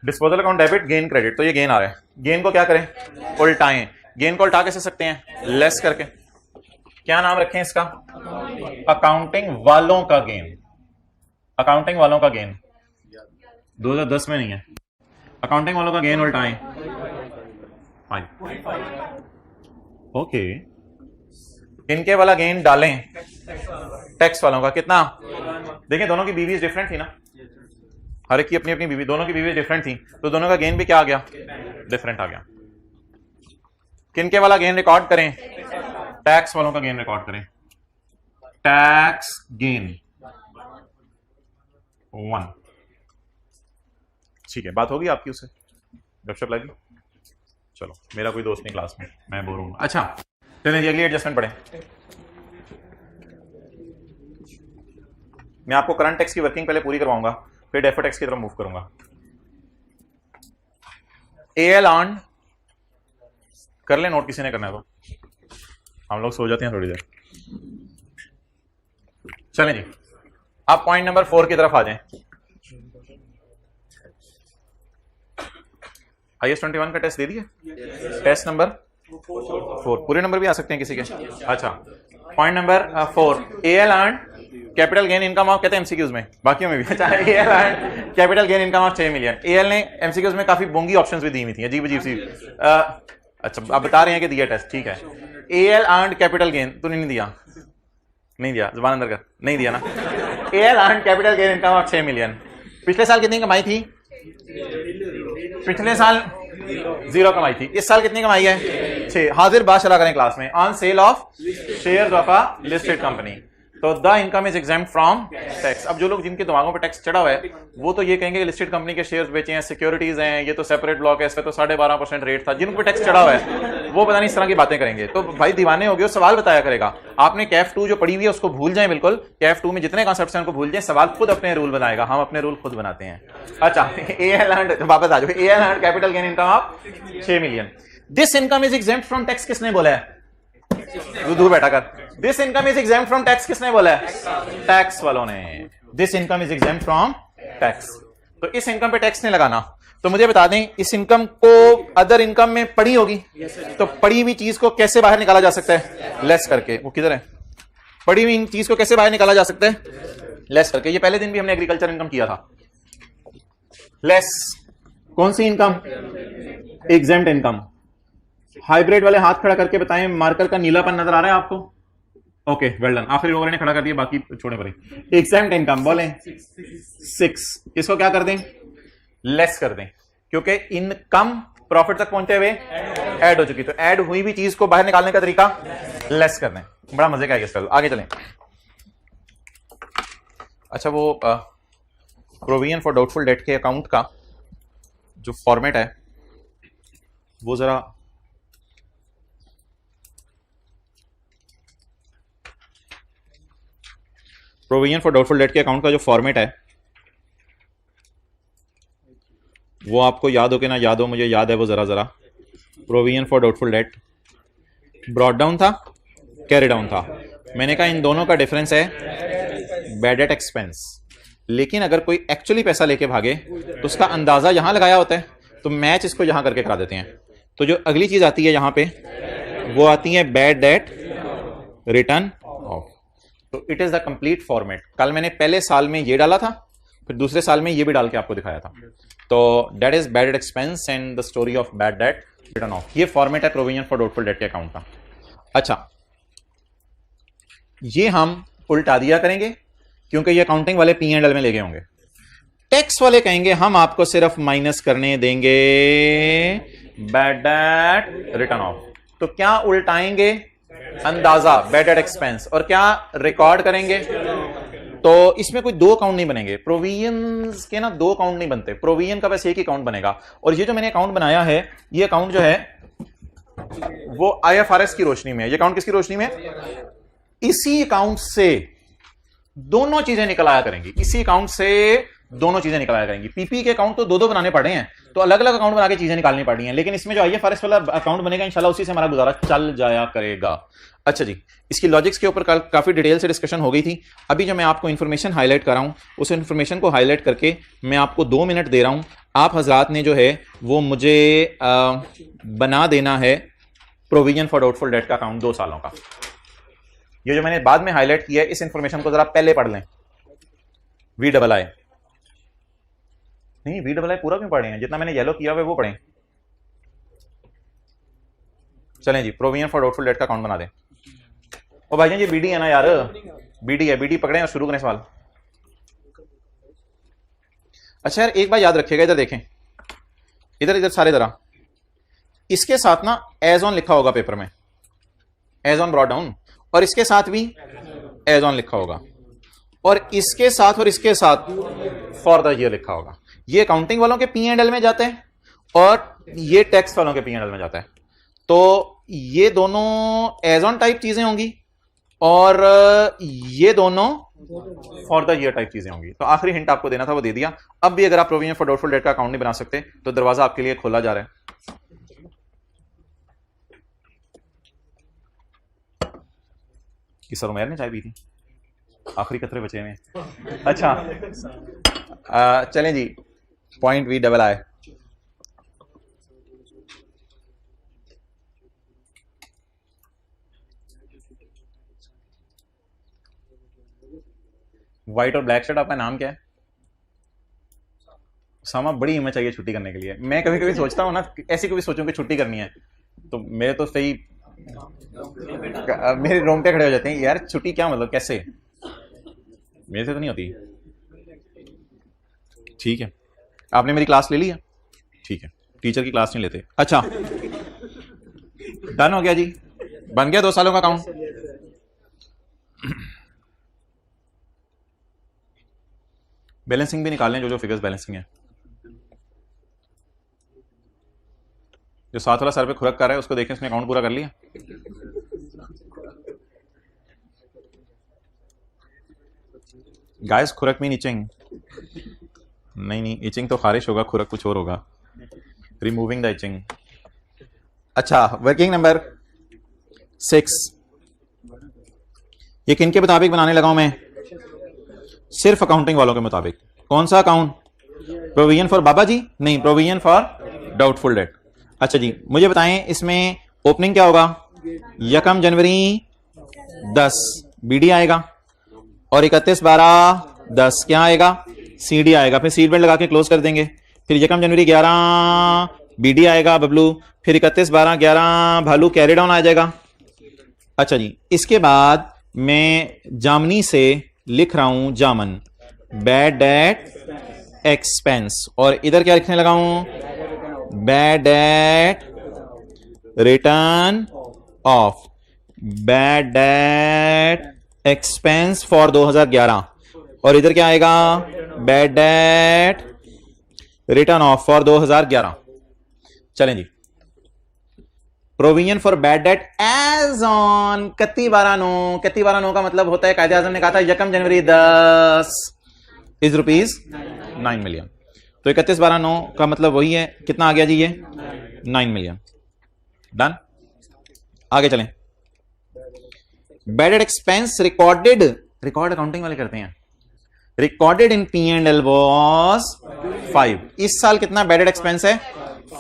Disposal account debit gain credit, तो ये गेन आ रहा है, गेन को क्या करें उल्टाएं। गेन को उल्टा कैसे सकते हैं, लेस करके। क्या नाम रखें इसका, अकाउंटिंग वालों का गेन। अकाउंटिंग वालों का गेन 2010 में नहीं है, अकाउंटिंग वालों का गेन उल्टाएं। ओके इनके वाला गेन डालें टैक्स वालों का, कितना। देखिए दोनों की बीवी डिफरेंट थी ना, हर एक की अपनी अपनी बीवी, दोनों की बीवी डिफरेंट थी, तो दोनों का गेन भी क्या आ गया, डिफरेंट आ गया। किनके वाला गेन रिकॉर्ड करें, टैक्स वालों का गेन रिकॉर्ड करें। Tax gain 1। ठीक है, बात होगी आपकी उससे, गपशप लगी। चलो मेरा कोई दोस्त नहीं क्लास में, मैं बोर हूँ। अच्छा चलिए जी अगली एडजस्टमेंट पढ़ें। मैं आपको करंट टैक्स की वर्किंग पहले पूरी करवाऊंगा, फिर डेफर्ड टैक्स की तरफ मूव करूंगा। एएल अर्न कर ले नोट, किसी ने करना है तो, हम लोग सो जाते हैं थोड़ी देर। चलें जी आप पॉइंट नंबर 4 की तरफ आ जाएं। IAS 21 का टेस्ट दे दिए, टेस्ट नंबर 4, पूरे नंबर भी आ सकते हैं किसी के। अच्छा point number 4, AL earn capital gain income of, कहते हैं एमसीक्यूज में, बाकियों में भी। अच्छा AL earn capital gain income of 6 million. AL ने एमसीक्यूज में काफी बोंगी ऑप्शंस भी दी हुई थी, अजीब अजीब सी। अच्छा आप बता रहे हैं कि दिया टेस्ट, ठीक है। एएल अर्न कैपिटल गेन, तूने नहीं दिया, नहीं दिया, जुबान अंदर कर, नहीं दिया ना। AL earn capital gain income of 6 million. पिछले साल कितनी कमाई थी, पिछले साल 0 कमाई थी, इस साल कितनी कमाई है 6। हाजिर बादशाह करें क्लास में, on sale of shares of a listed company, तो the income is exempt from tax. अब जो लोग जिनके दिमागों पे टैक्स चढ़ा हुआ है वो तो ये कहेंगे कि लिस्टेड कंपनी के शेयर्स बेचे हैं, सिक्योरिटीज हैं, ये तो सेपरेट ब्लॉक है, इस पे तो 12.5% रेट था, जिन पे टैक्स चढ़ा हुआ है वो पता नहीं इस तरह की बातें करेंगे। तो भाई दीवाने हो गए, सवाल बताया करेगा। आपने कैफ 2 जो पढ़ी हुई है उसको भूल जाए बिल्कुल, कैफ 2 में जितने कॉन्सेप्ट्स हैं उनको भूल जाए, सवाल खुद अपने रूल बनाएगा, हम अपने रूल खुद बनाते हैं। अच्छा एएल अर्न, वापस आ जाओ, AL earn capital gain income of 6 million. This income is exempt from tax, किसने बोला है, दूर बैठा कर। This income is exempt from tax, किसने बोला है, टैक्स वालों ने। This income is exempt from tax, तो इस इनकम पे टैक्स नहीं लगाना। तो मुझे बता दें इस इनकम को अदर इनकम में पड़ी होगी, तो पड़ी हुई चीज को कैसे बाहर निकाला जा सकता है, लेस करके। वो किधर है, पड़ी हुई चीज को कैसे बाहर निकाला जा सकता है, लेस करके। ये पहले दिन भी हमने एग्रीकल्चर इनकम किया था, लेस कौन सी इनकम, एग्जेम्प्ट इनकम। हाइब्रिड वाले हाथ खड़ा करके बताएं, मार्कर का नीलापन नजर आ रहा है आपको, ओके वेल डन। आखिरी लोगों ने खड़ा कर दिया, बाकी छोड़े पड़े। एग्जेम्प्ट इनकम बोले 6, इसको क्या कर दें, लेस कर दें, क्योंकि इनकम प्रॉफिट तक पहुंचते हुए ऐड हो चुकी, तो ऐड हुई भी चीज को बाहर निकालने का तरीका लेस कर दें। बड़ा मजे का है, आगे चलें। अच्छा वो प्रोविजन फॉर डाउटफुल डेट के अकाउंट का जो फॉर्मेट है वो जरा प्रोविजन फॉर डाउटफुल डेट के अकाउंट का जो फॉर्मेट है वो आपको याद हो कि ना याद हो, मुझे याद है वो जरा provision for doubtful date brought down था, कैरी डाउन था। मैंने कहा इन दोनों का डिफरेंस है बैड डेट एक्सपेंस। लेकिन अगर कोई एक्चुअली पैसा लेके भागे तो उसका अंदाजा यहां लगाया होता है, तो मैच इसको यहां करके करा देते हैं। तो जो अगली चीज आती है यहां पे वो आती है बैड डेट रिटर्न ऑफ। तो it is the complete format. कल मैंने पहले साल में ये डाला था, फिर दूसरे साल में ये भी डाल के आपको दिखाया था। तो that is bad debt expense and the story of bad debt written of. ये फॉर्मेट है प्रोविजन फॉर डाउटफुल डेट के अकाउंट का। अच्छा ये हम उल्टा दिया करेंगे क्योंकि ये अकाउंटिंग वाले P&L में ले गए होंगे। टैक्स वाले कहेंगे हम आपको सिर्फ माइनस करने देंगे बैड डेट रिटर्न ऑफ। तो क्या उल्टाएंगे, अंदाजा बैड डेट एक्सपेंस, और क्या रिकॉर्ड करेंगे। तो इसमें कोई दो अकाउंट नहीं बनेंगे, प्रोविजंस के ना दो अकाउंट नहीं बनते, प्रोविजन का बस एक ही अकाउंट बनेगा। और ये जो मैंने अकाउंट बनाया है, ये अकाउंट जो है वो IFRS की रोशनी में है। ये अकाउंट किसकी रोशनी में, इसी अकाउंट से दोनों चीजें निकल आया करेंगी इसी अकाउंट से, दोनों चीजें निकल आया करेंगी। पीपी के अकाउंट तो दो दो बनाने पड़े हैं, तो अलग अलग अकाउंट बना के चीजें निकालनी पड़ी हैं, लेकिन इसमें जो आईएफआरएस वाला अकाउंट बनेगा इंशाल्लाह उसी से हमारा गुजारा चल जाया करेगा। अच्छा जी, इसकी लॉजिक्स के ऊपर काफी डिटेल से डिस्कशन हो गई थी। अभी जो मैं आपको इन्फॉर्मेशन हाईलाइट कर रहा हूं, उस इन्फॉर्मेशन को हाईलाइट करके मैं आपको 2 मिनट दे रहा हूं। आप हजरात ने जो है वो मुझे बना देना है प्रोविजन फॉर डाउटफुल डेट का अकाउंट 2 सालों का। ये जो मैंने बाद में हाईलाइट किया है, इस इंफॉर्मेशन को जरा पहले पढ़ लें। VII नहीं, VII पूरा क्यों पढ़े हैं? जितना मैंने येलो किया हुआ वो पढ़ें। चलें जी, प्रोविजन फॉर डाउटफुल डेट का अकाउंट बना दें। ओ भाईजान ये बीडी है ना यार, बीडी है, बीडी पकड़े और शुरू करें सवाल। अच्छा यार एक बात याद रखिएगा, इधर देखें, इधर इधर सारे जरा, इसके साथ ना एज ऑन लिखा होगा पेपर में, एज ऑन ब्रॉट डाउन, और इसके साथ भी एज ऑन लिखा होगा, और इसके साथ और इसके साथ फॉर द ईयर लिखा होगा। ये अकाउंटिंग वालों के P&L में जाते हैं और ये टैक्स वालों के P&L में जाता है। तो ये दोनों एज ऑन टाइप चीजें होंगी और ये दोनों फॉर द ईयर टाइप चीजें होंगी। तो आखिरी हिंट आपको देना था वो दे दिया। अब भी अगर आप प्रोविजन फॉर डाउटफुल डेट का अकाउंट नहीं बना सकते तो दरवाजा आपके लिए खोला जा रहा है। कि सर उमैर ने चाय पी थी, आखिरी कतरे बचे हुए। अच्छा चलें जी, पॉइंट VII। व्हाइट और ब्लैक शर्ट, आपका नाम क्या है? सामा, बड़ी हिम्मत चाहिए छुट्टी करने के लिए। मैं कभी कभी सोचता हूँ ना, ऐसी कभी सोचूं कि छुट्टी करनी है तो मेरे तो सही मेरे रोंगटे खड़े हो जाते हैं यार, छुट्टी क्या मतलब, कैसे? मेरे से तो नहीं होती। ठीक है, आपने मेरी क्लास ले ली है, ठीक है, टीचर की क्लास नहीं लेते। अच्छा डन हो गया जी, बन गया 2 सालों का अकाउंट। बैलेंसिंग भी निकाल लें, जो जो फिगर्स बैलेंसिंग है। जो साथ वाला सर पे खुरक कर रहा है उसको देखें, उसने अकाउंट पूरा कर लिया। गाइस खुरक मीन इचिंग नहीं, इचिंग तो खारिश होगा, खुरक कुछ और होगा। Removing the itching. अच्छा, वर्किंग नंबर 6 ये किन के मुताबिक बनाने लगा हूं मैं? सिर्फ अकाउंटिंग वालों के मुताबिक। कौन सा अकाउंट? प्रोविजन फॉर बाबा जी नहीं, प्रोविजन फॉर डाउटफुल डेट। अच्छा जी, मुझे बताएं इसमें ओपनिंग क्या होगा? 1 जनवरी 10 बीडी आएगा, और 31/12/10 क्या आएगा? सीडी आएगा। फिर सीट बेल्ट लगा के क्लोज कर देंगे। फिर 1 जनवरी 11 बीडी आएगा बबलू, फिर 31/12/11 भालू कैरी डाउन आ जाएगा। अच्छा जी, इसके बाद मैं जामनी से लिख रहा हूं जामन, बैड डेट एक्सपेंस, और इधर क्या लिखने लगा हूं? Bad debt written off, bad debt expense for 2011, और इधर क्या आएगा? Bad debt written off for 2011। चलें जी, provision for bad debt as on 31/9। 31/9 का मतलब होता है, कायदे आजम ने कहा था 1 जनवरी 10 इज ₹9 मिलियन। तो 31/12/9 का मतलब वही है। कितना आ गया जी? ये 9 मिलियन। डन, आगे चलें। Bad debt expense recorded, record accounting वाले करते हैं, रिकॉर्डेड इन P&L वॉज 5। इस साल कितना बैड डेट एक्सपेंस है?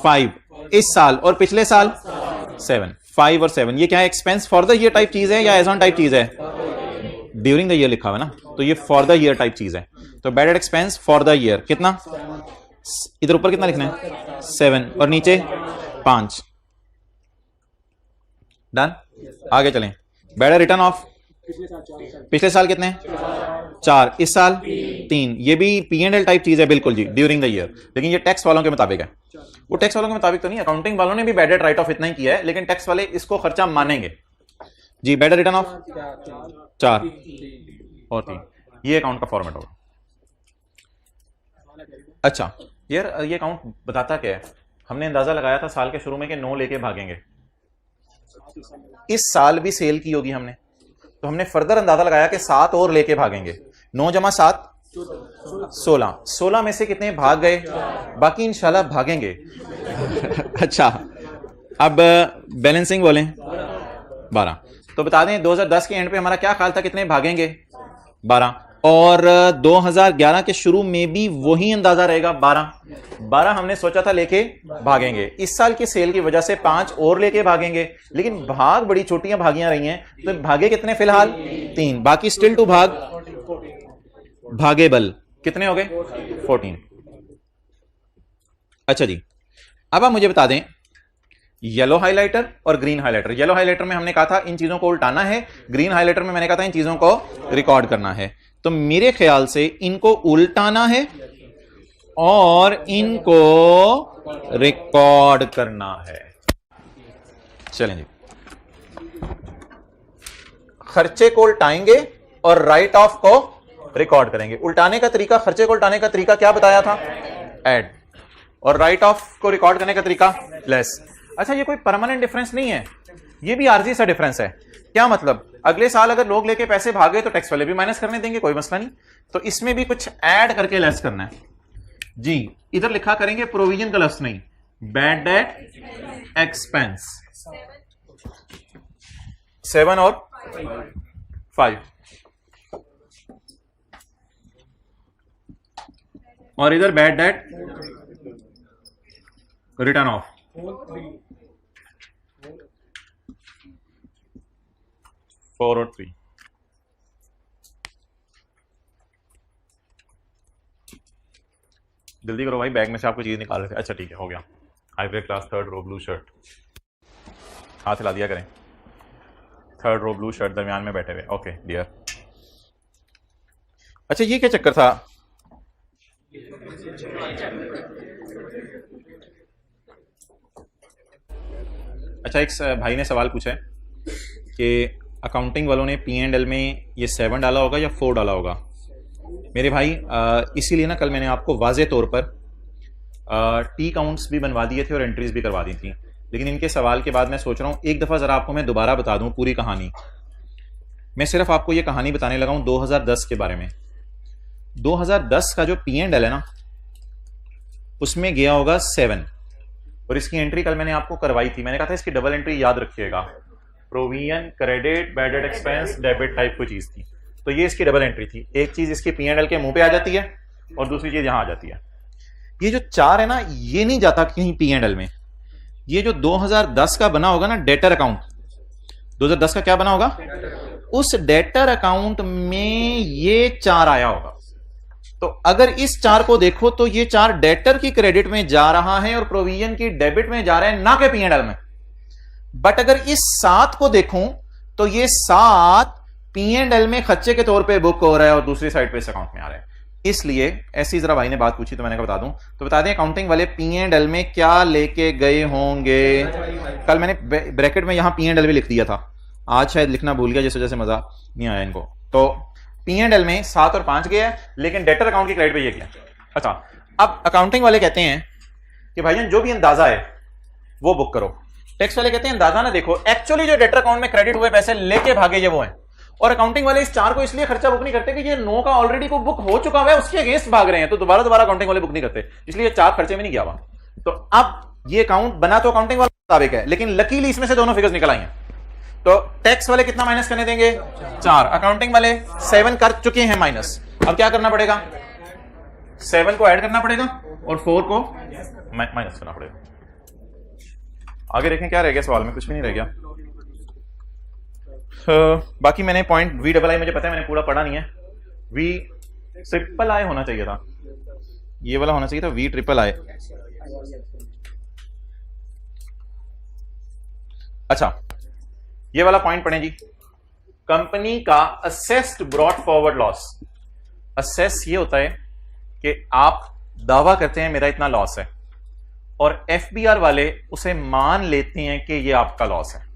5 इस साल, और पिछले साल 7। 5 और 7 ये क्या है? Expense for the year type चीज है या एज ऑन टाइप चीज है? ड्यूरिंग द ईयर लिखा हुआ है ना, तो ये फॉर द ईयर टाइप चीज है। तो bad debt expense for the year कितना? इधर ऊपर कितना लिखना है? 7, और नीचे 5। डन, आगे चलें। बैड डेट रिटर्न ऑफ पिछले साल कितने? 4, इस साल 3। ये भी P&L टाइप चीज है बिल्कुल जी, ड्यूरिंग द ईयर, लेकिन ये टैक्स वालों के मुताबिक है। वो टैक्स वालों के मुताबिक तो नहीं, अकाउंटिंग वालों ने भी बैड डेट राइट ऑफ इतना ही किया है, लेकिन टैक्स वाले इसको खर्चा मानेंगे जी। बैड डेट रिटर्न ऑफ 4 और 3, ये अकाउंट का फॉर्मेट होगा। अच्छा यार, ये अकाउंट बताता क्या है? हमने अंदाजा लगाया था साल के शुरू में कि 9 लेके भागेंगे। इस साल भी सेल की होगी हमने, तो हमने फर्दर अंदाजा लगाया कि 7 और लेके भागेंगे। 9 जमा 7 16, 16 में से कितने भाग गए, बाकी इंशाल्लाह भागेंगे। अच्छा, अब बैलेंसिंग बोलें 12, तो बता दें 2010 के एंड पे हमारा क्या ख्याल था कितने भागेंगे 12, और 2011 के शुरू में भी वही अंदाजा रहेगा 12 हमने सोचा था लेके भागेंगे। इस साल की सेल की वजह से 5 और लेके भागेंगे, लेकिन भाग बड़ी छोटियां भागियां रही हैं, तो भागे कितने फिलहाल 3, बाकी स्टिल टू भाग भागेबल कितने हो गए 14। अच्छा जी, अब आप मुझे बता दें येलो हाइलाइटर और ग्रीन हाइलाइटर। येलो हाइलाइटर में हमने कहा था इन चीजों को उल्टाना है, ग्रीन हाइलाइटर में मैंने कहा था इन चीजों को रिकॉर्ड करना है। तो मेरे ख्याल से इनको उल्टाना है और इनको रिकॉर्ड करना है। चलें जी, खर्चे को उल्टाएंगे और राइट ऑफ को रिकॉर्ड करेंगे। उल्टाने का तरीका, खर्चे को उल्टाने का तरीका क्या बताया था, ऐड, और राइट ऑफ को रिकॉर्ड करने का तरीका लेस। अच्छा, ये कोई परमानेंट डिफरेंस नहीं है, ये भी आर्जी सा डिफरेंस है। क्या मतलब, अगले साल अगर लोग लेके पैसे भागे तो टैक्स वाले भी माइनस करने देंगे, कोई मसला नहीं। तो इसमें भी कुछ ऐड करके लेस करना है जी। इधर लिखा करेंगे प्रोविजन का लफ्ज नहीं, बैड डेट एक्सपेंस 7 और 5, और इधर बैड डेट रिटर्न ऑफ 4 और 3। जल्दी करो भाई, बैग में से आपको चीज निकाल रहे थे। अच्छा ठीक है, हो गया। हाईब्रिड क्लास 3rd रो ब्लू शर्ट, हाथ हिला दिया करें। 3rd रो ब्लू शर्ट दरमियान में बैठे हुए, ओके डियर। अच्छा, ये क्या चक्कर था, अच्छा एक भाई ने सवाल पूछा है कि अकाउंटिंग वालों ने P&L में ये 7 डाला होगा या 4 डाला होगा। मेरे भाई इसीलिए ना कल मैंने आपको वाज़े तौर पर टी काउंट्स भी बनवा दिए थे और एंट्रीज भी करवा दी थी, लेकिन इनके सवाल के बाद मैं सोच रहा हूँ एक दफ़ा ज़रा आपको मैं दोबारा बता दूँ पूरी कहानी। मैं सिर्फ आपको ये कहानी बताने लगा हूँ 2010 के बारे में। 2010 का जो P&L है ना, उसमें गया होगा 7, और इसकी एंट्री कल मैंने आपको करवाई थी। मैंने कहा था इसकी डबल एंट्री याद रखिएगा, provision credit bad debt expense debit type कोई चीज थी। तो ये इसकी डबल एंट्री थी, एक चीज इसके P&L के मुंह पे आ जाती है और दूसरी चीज यहां आ जाती है। ये जो 4 है ना, ये नहीं जाता कहीं P&L में। ये जो 2010 का बना होगा ना डेटर अकाउंट, 2010 का क्या बना होगा, उस डेटर अकाउंट में ये 4 आया होगा। तो अगर इस 4 को देखो तो ये 4 डेटर की क्रेडिट में जा रहा है और प्रोविजन की डेबिट में जा रहा है, ना कि P&L में। बट अगर इस 7 को देखूं तो ये 7 P&L में खर्चे के तौर पे बुक हो रहा है और दूसरी साइड पे इस अकाउंट में आ रहा है। इसलिए ऐसी जरा भाई ने बात पूछी तो मैंने कहा बता दूं। तो बता दें अकाउंटिंग वाले P&L में क्या लेके गए होंगे। कल मैंने ब्रैकेट में यहां P&L भी लिख दिया था, आज शायद लिखना भूल गया जिस वजह से मजा नहीं आया इनको। तो P&L में 7 और 5 गया है, लेकिन डेटर अकाउंट की क्रेडिट पे ये किया। अच्छा, अब अकाउंटिंग वाले कहते हैं कि भाईजान जो भी अंदाजा है वो बुक करो। टैक्स वाले कहते हैं अंदाजा ना देखो, एक्चुअली जो डेटर अकाउंट में क्रेडिट हुए पैसे लेके भागे ये वो है। और अकाउंटिंग वाले इस 4 को इसलिए खर्चा बुक नहीं करते कि ये 9 का ऑलरेडी को बुक हो चुका है, उसके अगेंस्ट भाग रहे हैं, तो दोबारा अकाउंटिंग वाले बुक नहीं करते, इसलिए 4 खर्चे में नहीं गया हुआ। तो अब ये अकाउंट बना तो अकाउंटिंग वाले मुताबिक है, लेकिन लकीली इसमें से दोनों फिगर्स निकल आई हैं। तो टैक्स वाले कितना माइनस करने देंगे 4, अकाउंटिंग वाले 7 कर चुके हैं माइनस। अब क्या करना पड़ेगा, 7 को ऐड करना पड़ेगा और 4 को माइनस करना पड़ेगा। आगे देखें क्या रह गया सवाल में, कुछ भी नहीं रह गया। बाकी मैंने पॉइंट VII मुझे पता है, मैंने पूरा पढ़ा नहीं है। VIII होना चाहिए था, ये वाला होना चाहिए था VIII। अच्छा, ये वाला पॉइंट पढ़ें जी, कंपनी का assessed brought forward loss. Assess ये होता है कि आप दावा करते हैं मेरा इतना लॉस है, और FBR वाले उसे मान लेते हैं कि ये आपका लॉस है।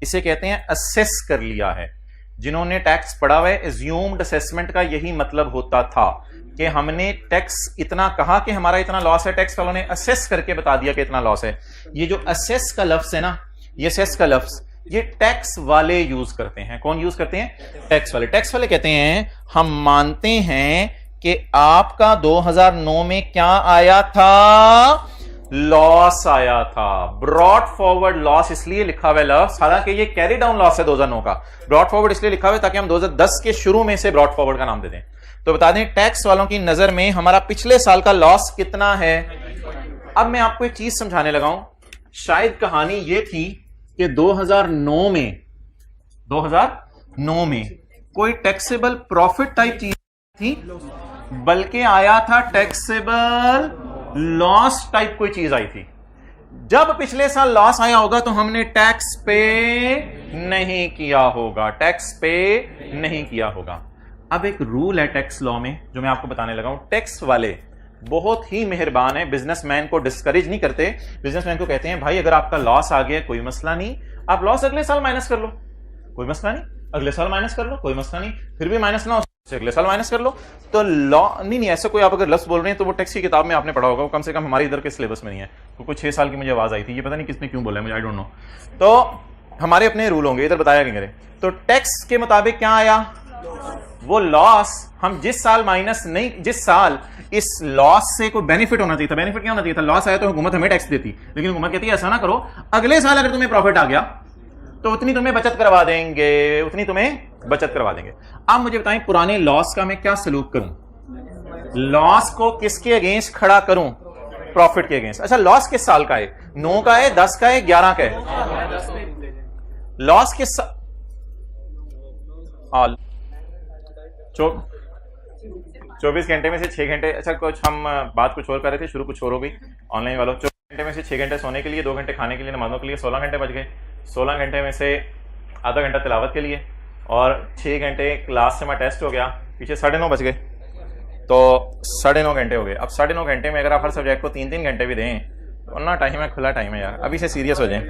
इसे कहते हैं असेस कर लिया है। जिन्होंने टैक्स पढ़ा हुआ है, एज्यूम्ड असेसमेंट का यही मतलब होता था कि हमने टैक्स इतना कहा कि हमारा इतना लॉस है, टैक्स वालों ने असेस करके बता दिया कि इतना लॉस है। ये जो असेस का लफ्ज है ना, ये असेस का लफ्ज ये टैक्स वाले यूज करते हैं। कौन यूज करते हैं? टैक्स वाले। टैक्स वाले कहते हैं हम मानते हैं कि आपका 2009 में क्या आया था? लॉस आया था। ब्रॉड फॉरवर्ड लॉस इसलिए लिखा हुआ लॉस, हालांकि ये कैरी डाउन लॉस है 2009 का। ब्रॉड फॉरवर्ड इसलिए लिखा हुआ है ताकि हम 2010 के शुरू में से ब्रॉड फॉरवर्ड का नाम दे दें। तो बता दें टैक्स वालों की नजर में हमारा पिछले साल का लॉस कितना है। अब मैं आपको एक चीज समझाने लगा हूं। शायद कहानी ये थी कि 2009 में कोई टैक्सेबल प्रॉफिट टाइप चीज थी, बल्कि आया था टैक्सेबल लॉस टाइप कोई चीज आई थी। जब पिछले साल लॉस आया होगा तो हमने टैक्स पे नहीं किया होगा, टैक्स पे नहीं किया होगा। अब एक रूल है टैक्स लॉ में जो मैं आपको बताने लगा हूं। टैक्स वाले बहुत ही मेहरबान है, बिजनेसमैन को डिस्करेज नहीं करते। बिजनेसमैन को कहते हैं भाई अगर आपका लॉस आ गया कोई मसला नहीं, आप लॉस अगले साल माइनस कर लो, कोई मसला नहीं, अगले साल माइनस कर लो, कोई मसला नहीं, फिर भी माइनस ना हो अगले साल माइनस कर लो। तो लॉ नहीं ऐसा कोई आप अगर लफ्ज बोल रहे हैं तो वो टैक्स की किताब में आपने पढ़ा होगा, वो कम से कम हमारे इधर के सिलेबस में नहीं है। तो कुछ 6 साल की मुझे आवाज आई थी, ये पता नहीं किसने क्यों बोला है, मुझे आई डोंट नो। तो हमारे अपने रूल होंगे, इधर बताया गया। तो टैक्स के मुताबिक क्या आया? वो लॉस हम जिस साल माइनस नहीं, जिस साल इस लॉस से कोई बेनिफिट होना चाहिए था, बेनिफिट क्या होना चाहिए था? लॉस आया तो हुकूमत हमें टैक्स देती, लेकिन हुकूमत कहती है ऐसा ना करो, अगले साल अगर तुम्हें प्रॉफिट आ गया तो उतनी तुम्हें बचत करवा देंगे, उतनी तुम्हें बचत करवा देंगे। अब मुझे बताएं पुराने लॉस का मैं क्या सलूक करूं? लॉस को किसके अगेंस्ट खड़ा करूं? प्रॉफिट के अगेंस्ट। अच्छा लॉस किस साल का है? 9 का है, 10 का है, 11 का है? लॉस किस 24 घंटे में से 6 घंटे। अच्छा कुछ हम बात कुछ और कर रहे थे, शुरू कुछ और हो गई ऑनलाइन वालों। 24 घंटे में से 6 घंटे सोने के लिए, 2 घंटे खाने के लिए, नमाजों के लिए, 16 घंटे बच गए। 16 घंटे में से आधा घंटा तिलावत के लिए और 6 घंटे क्लास से मैं टेस्ट हो गया, पीछे 9:30 बज गए, तो 9.5 घंटे हो गए। अब 9.5 घंटे में अगर आप हर सब्जेक्ट को 3-3 घंटे भी दें तो ना टाइम है, खुला टाइम है यार। अभी से सीरियस हो जाएं।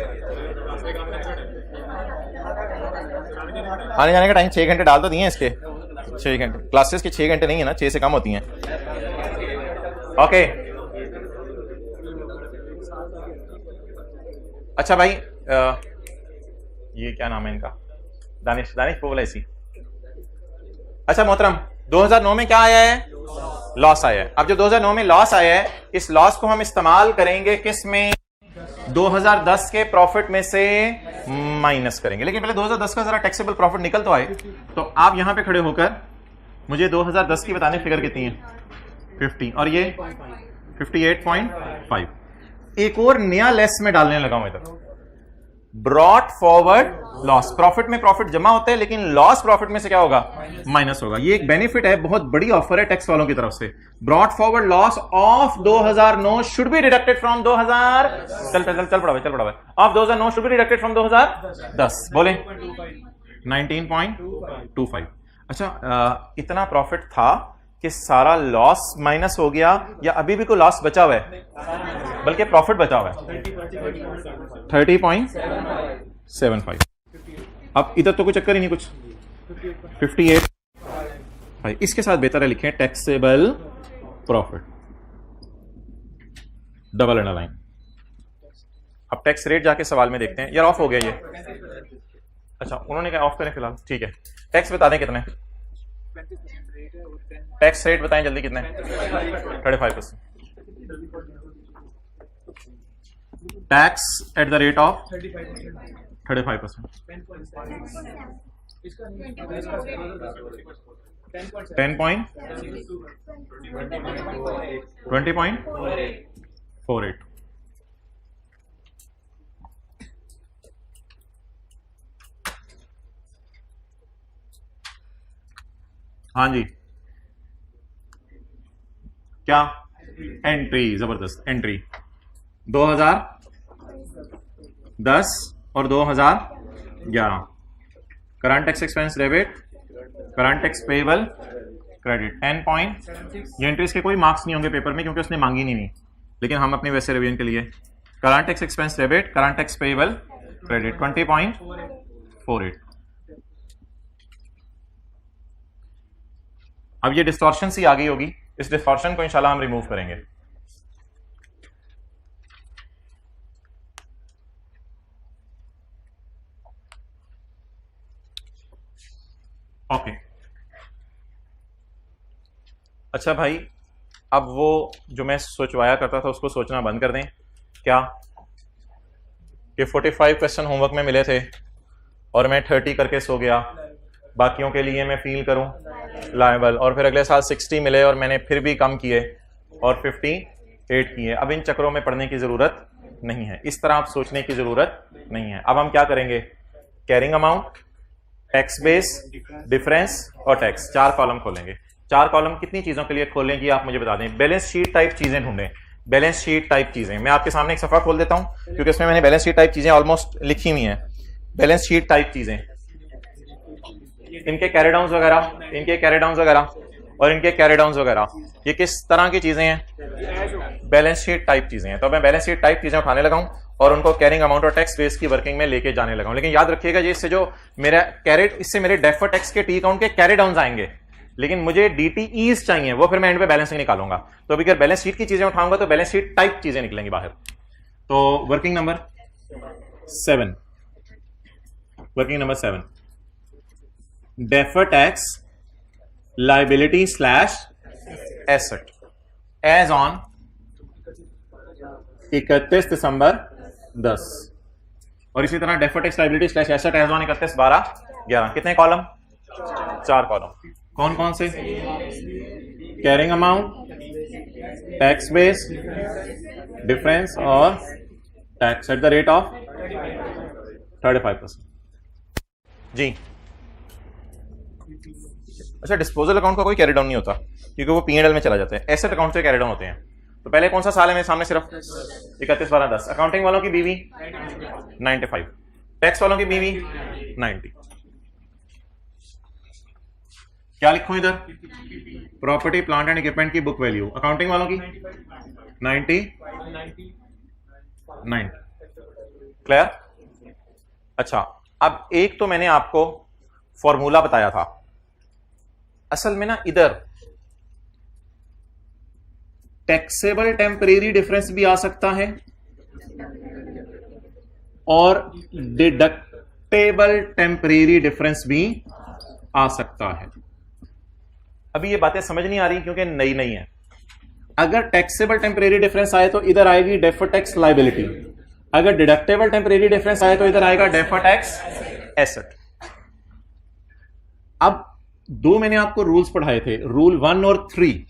आने जाने का टाइम 6 घंटे डाल तो दिए इसके, 6 घंटे क्लासेस के 6 घंटे नहीं है ना, 6 से कम होती हैं। ओके अच्छा भाई ये क्या नाम है इनका? दानिश पोवल ऐसी। अच्छा मोहतरम 2009 में क्या आया है? लॉस आया है। अब जो 2009 में लॉस आया है, इस लॉस को हम इस्तेमाल करेंगे किस में? 2010 के प्रॉफिट में से माइनस करेंगे। लेकिन पहले 2010 का जरा टैक्सेबल प्रॉफिट निकल तो आए। तो आप यहां पे खड़े होकर मुझे 2010 की बताने फिगर कितनी है? 50 और ये 58.5। एक और नया लेस में डालने लगा हूं इधर, ब्रॉट फॉरवर्ड लॉस। प्रॉफिट में प्रॉफिट जमा होता है लेकिन लॉस प्रॉफिट में से क्या होगा? माइनस होगा। ये एक बेनिफिट है, बहुत बड़ी ऑफर है टैक्स वालों की तरफ से। Brought forward loss of 2009 should be deducted from 2000 चल पड़ा of 2009 should be deducted from 2010। बोले 19.25। अच्छा इतना प्रॉफिट था कि सारा लॉस माइनस हो गया या अभी भी कोई लॉस बचा हुआ है? बल्कि प्रॉफिट बचा हुआ है 30.75। अब इधर तो कोई चक्कर ही नहीं कुछ। 58 भाई इसके साथ बेहतर है लिखें टैक्सेबल प्रॉफिट, डबल अंडरलाइन। अब टैक्स रेट जाके सवाल में देखते हैं। यार ऑफ हो गया ये। अच्छा उन्होंने कहा ऑफ करें फिलहाल, ठीक है। टैक्स बता दें कितने? टैक्स रेट बताएं जल्दी कितने? 35%। Tax at the rate of 35%। 20.48। हाँ जी क्या? एंट्री जबरदस्त एंट्री 2010 और 2011। Current tax expense debit, current tax payable credit 10 point. ये एंट्रीज के कोई मार्क्स नहीं होंगे पेपर में क्योंकि उसने मांगी नहीं, लेकिन हम अपने वैसे रिवीजन के लिए current tax expense debit, current tax payable credit 20.48। अब ये डिस्टॉर्शन सी आ गई होगी, इस डिस्टॉर्शन को इंशाल्लाह हम रिमूव करेंगे। ओके अच्छा भाई, अब वो जो मैं सोचवाया करता था उसको सोचना बंद कर दें क्या, कि 45 क्वेश्चन होमवर्क में मिले थे और मैं 30 करके सो गया, बाकियों के लिए मैं फील करूं लायबल, और फिर अगले साल 60 मिले और मैंने फिर भी कम किए और 58 किए। अब इन चक्रों में पढ़ने की जरूरत नहीं है, इस तरह आप सोचने की जरूरत नहीं है। अब हम क्या करेंगे, carrying amount, tax base, difference और टैक्स, 4 कॉलम खोलेंगे। 4 कॉलम कितनी चीजों के लिए खोलेंगे आप मुझे बता दें। बैलेंस शीट टाइप चीजें ढूंढें, बैलेंस शीट टाइप चीजें। मैं आपके सामने एक सफा खोल देता हूं क्योंकि इसमें मैंने बैलेंस शीट टाइप चीजें ऑलमोस्ट लिखी हुई हैं। बैलेंस शीट टाइप चीजें, इनके कैरी डाउन्स वगैरह, इनके कैरी डाउन्स वगैरह और इनके कैरी डाउन्स वगैरह, ये किस तरह की चीजें हैं, बैलेंस शीट टाइप चीजें हैं। तो मैं बैलेंस शीट टाइप चीजें उठाने लगा हूं और उनको कैरिंग अमाउंट और टैक्स बेस की वर्किंग में लेके जाने लगा हूं। लेकिन याद रखिएगा जी, इससे जो मेरा कैरेट, इससे मेरे डेफर टैक्स के टी अकाउंट के कैरी डाउन्स आएंगे, लेकिन मुझे डीटीईज चाहिए, वो फिर मैं एंड पे बैलेंसिंग निकालूंगा। तो अभी अगर बैलेंस शीट की चीजें उठाऊंगा तो बैलेंस शीट टाइप चीजें निकलेंगी बाहर। तो working number 7, working number 7, deferred tax liability slash asset as on 31 दिसंबर 10, और इसी तरह deferred tax liability slash asset as on 31/12/11। कितने कॉलम, 4 कॉलम। कौन कौन से, carrying amount, tax base, difference और tax at the rate of 35% जी। अच्छा, डिस्पोजल अकाउंट का कोई कैरी डाउन नहीं होता क्योंकि वो P&L में चला जाता है, एसेट अकाउंट से कैरी डाउन होते हैं। तो पहले कौन सा साल है मेरे सामने, सिर्फ 31/12/10। अकाउंटिंग वालों की बीवी 95, टैक्स वालों की बीवी 90। क्या लिखूं इधर, प्रॉपर्टी प्लांट एंड इक्विपमेंट की बुक वैल्यू अकाउंटिंग वालों की 90। क्लियर। अच्छा, अब एक तो मैंने आपको फॉर्मूला बताया था, असल में ना इधर टैक्सेबल टेम्परेरी डिफरेंस भी आ सकता है और डिडक्टेबल टेम्परेरी डिफरेंस भी आ सकता है। अभी ये बातें समझ नहीं आ रही क्योंकि नई नई है। अगर टैक्सेबल टेम्परेरी डिफरेंस आए तो इधर आएगी डेफर टैक्स लाइबिलिटी, अगर डिडक्टेबल टेम्परेरी डिफरेंस आए तो इधर आएगा डेफर टैक्स एसेट। अब 2 मैंने आपको रूल्स पढ़ाए थे, रूल 1 और 3।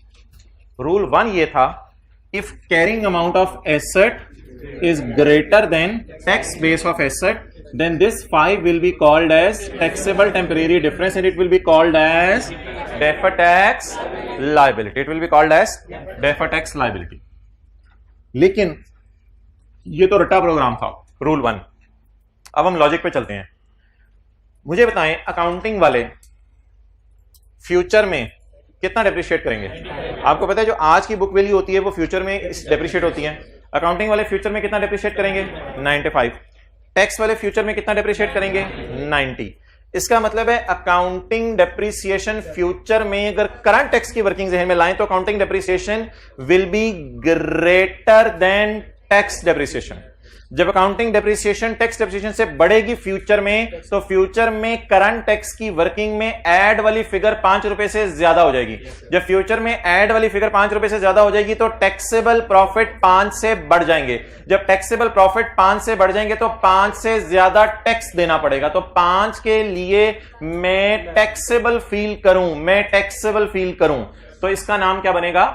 रूल 1 ये था, if carrying amount of asset is greater than tax base of asset, then this 5 will be called as taxable temporary difference and it will be called as deferred tax liability. It will be called as deferred tax liability. लेकिन ये तो रट्टा programme था, rule 1। अब हम logic पे चलते हैं। मुझे बताएं, अकाउंटिंग वाले फ्यूचर में कितना डेप्रिशिएट करेंगे? आपको पता है जो आज की बुक वैल्यू होती है वो फ्यूचर में डेप्रिशिएट होती है। अकाउंटिंग वाले फ्यूचर में कितना डेप्रिशिएट करेंगे? 95। टैक्स वाले फ्यूचर में कितना डेप्रिशिएट करेंगे? 90। इसका मतलब है अकाउंटिंग डेप्रिसिएशन फ्यूचर में, अगर करंट टैक्स की वर्किंग जहन में लाएं तो accounting depreciation will be greater than tax depreciation. जब अकाउंटिंग डेप्रिसिएशन टैक्स डेप्रिसिएशन से बढ़ेगी फ्यूचर में, तो फ्यूचर में करंट टैक्स की वर्किंग में ऐड वाली फिगर 5 रुपए से ज्यादा हो जाएगी। जब फ्यूचर में ऐड वाली फिगर 5 रुपए से ज्यादा हो जाएगी तो टैक्सेबल प्रॉफिट 5 से बढ़ जाएंगे। जब टैक्सेबल प्रॉफिट 5 से बढ़ जाएंगे तो 5 से ज्यादा टैक्स देना पड़ेगा। तो 5 के लिए मैं टैक्सेबल फील करूं, मैं टैक्सेबल फील करूं, तो इसका नाम क्या बनेगा?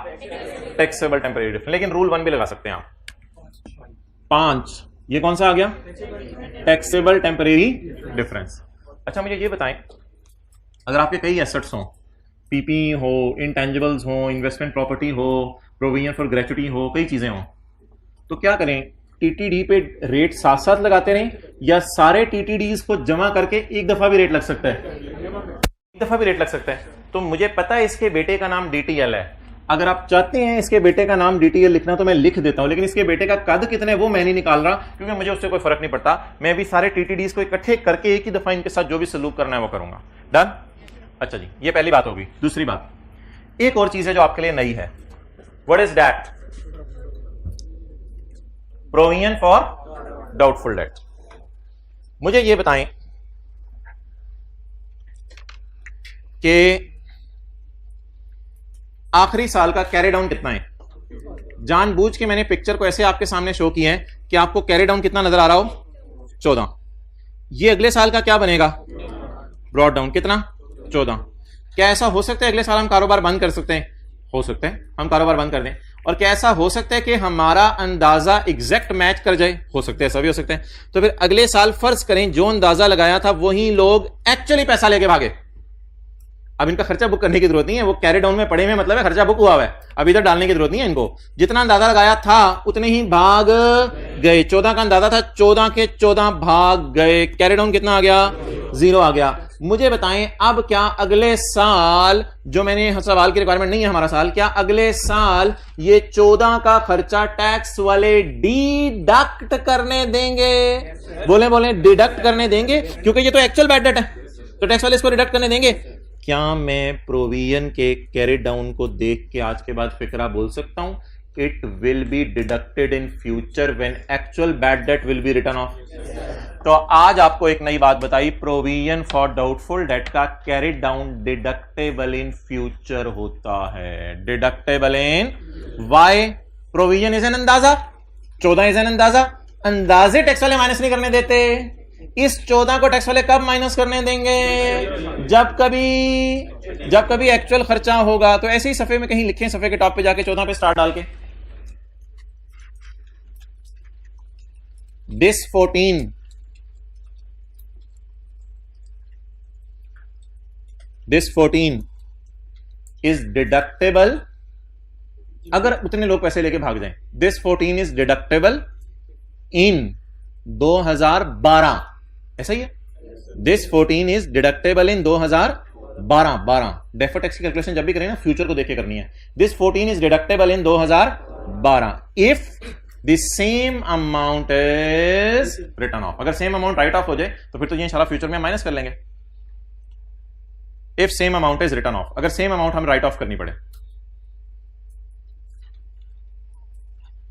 Taxable temporary difference. लेकिन रूल 1 भी लगा सकते हैं आप। 5, ये कौन सा आ गया? Taxable temporary difference. अच्छा, मुझे ये बताएं, अगर आपके कई एसेट्स हों, पीपी हो, इंटेंजिबल्स हो, इन्वेस्टमेंट प्रॉपर्टी हो, प्रोविजन फॉर ग्रेच्युटी हो, कई चीजें हों, तो क्या करें? टीटीडी पे रेट साथ साथ लगाते रहें या सारे टीटीडीज को जमा करके एक दफा भी रेट लग सकता है? एक दफा भी रेट लग सकता है। तो मुझे पता है इसके बेटे का नाम डीटीएल है। अगर आप चाहते हैं इसके बेटे का नाम डीटीएल लिखना तो मैं लिख देता हूं, लेकिन इसके बेटे का कद कितने वो मैं नहीं निकाल रहा क्योंकि मुझे उससे कोई फर्क नहीं पड़ता। मैं भी सारे टीटीडीज को इकट्ठे करके एक ही दफा इनके साथ जो भी सलूक करना है वो करूंगा। डन? अच्छा जी, ये पहली बात होगी। दूसरी बात, एक और चीज है जो आपके लिए नई है। What is that? Provision for doubtful date. मुझे ये बताएं, कि आखिरी साल का कैरी डाउन कितना है। जानबूझ के मैंने पिक्चर को ऐसे आपके सामने शो किया है कि आपको कैरी डाउन कितना नजर आ रहा हो, 14। ये अगले साल का क्या बनेगा, ब्रॉड डाउन कितना, 14। क्या ऐसा हो सकता है अगले साल हम कारोबार बंद कर सकते हैं? हो सकता है हम कारोबार बंद कर दें। और क्या ऐसा हो सकता है कि हमारा अंदाजा एग्जैक्ट मैच कर जाए? हो सकता है, ऐसा भी हो सकता है। तो फिर अगले साल फर्ज करें जो अंदाजा लगाया था वही लोग एक्चुअली पैसा लेके भागे। अब इनका खर्चा बुक करने की जरूरत नहीं है, वो कैरी डाउन में पड़े हुए, मतलब है खर्चा बुक हुआ है, अब इधर डालने की जरूरत नहीं है इनको। जितना अंदाजा लगाया था उतने ही भाग गए। 14 का अंदाजा था, 14 के 14 भाग गए। कैरी डाउन कितना आ गया, 0 आ गया। मुझे बताएं अब क्या अगले साल, जो मैंने सवाल की रिक्वायरमेंट नहीं है हमारा साल, क्या अगले साल ये 14 का खर्चा टैक्स वाले डिडक्ट करने देंगे? बोले बोले डिडक्ट करने देंगे, क्योंकि ये तो एक्चुअल बैड डेट है, तो टैक्स वाले इसको डिडक्ट करने देंगे। क्या मैं प्रोविजन के कैरी डाउन को देख के आज के बाद फिक्रा बोल सकता हूं, it will be deducted in future when actual bad debt will be written off? तो आज आपको एक नई बात बताई, प्रोविजन फॉर डाउटफुल डेट का carry down deductible in future होता है। Deductible in why? Provision is an अंदाजा, 14 इज एन अंदाजा, अंदाजे टैक्स वाले माइनस नहीं करने देते। इस 14 को टैक्स वाले कब माइनस करने देंगे? जब कभी एक्चुअल खर्चा होगा। तो ऐसे ही सफे में कहीं लिखें, सफे के टॉप पे जाके 14 पे स्टार डाल के, दिस 14 इज डिडक्टेबल। अगर उतने लोग पैसे लेके भाग जाएं, दिस 14 इज डिडक्टेबल इन 2012, ऐसा ही है। This 14 is deductible in 2012। Deferred tax की कैलकुलेशन जब भी करें ना, फ्यूचर को देखे करनी है। This 14 is deductible in 2012 if the same amount is return of. अगर सेम अमाउंट राइट ऑफ हो जाए तो फिर तो ये इंशाल्लाह फ्यूचर में माइनस कर लेंगे। If same amount is return of, अगर सेम अमाउंट हमें राइट ऑफ करनी पड़े।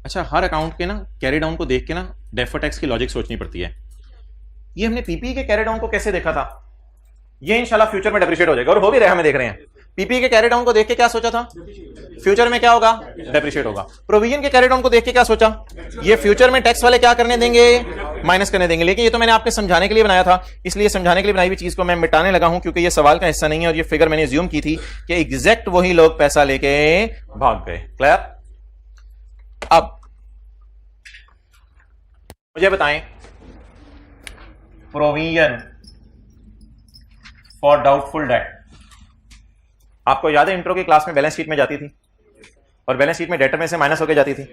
अच्छा, हर अकाउंट के ना कैरी डाउन को देख के ना डेफर्ड टैक्स की लॉजिक सोचनी पड़ती है। ये हमने पीपी के कैरी डाउन को कैसे देखा था, ये इंशाल्लाह फ्यूचर में डेप्रिशिएट हो जाएगा, और हो भी रहा है, हमें देख रहे हैं। पीपी के कैरी डाउन को देख के क्या सोचा था, फ्यूचर में क्या होगा, डेप्रिशिएट होगा। प्रोविजन के कैरी डाउन को देख के क्या सोचा, ये फ्यूचर में टैक्स वाले क्या करने देंगे, माइनस करने देंगे। लेकिन ये तो मैंने आपके समझाने के लिए बनाया था, इसलिए समझाने के लिए बनाई हुई चीज को मैं मिटाने लगा हूं, क्योंकि ये सवाल का हिस्सा नहीं है और ये फिगर मैंने ज्यूम की थी कि एग्जैक्ट वही लोग पैसा लेके भाग गए। क्लियर? अब मुझे बताएं, प्रोविजन फॉर डाउटफुल डेट, आपको याद है इंट्रो की क्लास में बैलेंस शीट में जाती थी और बैलेंस शीट में डेटर में से माइनस होकर जाती थी,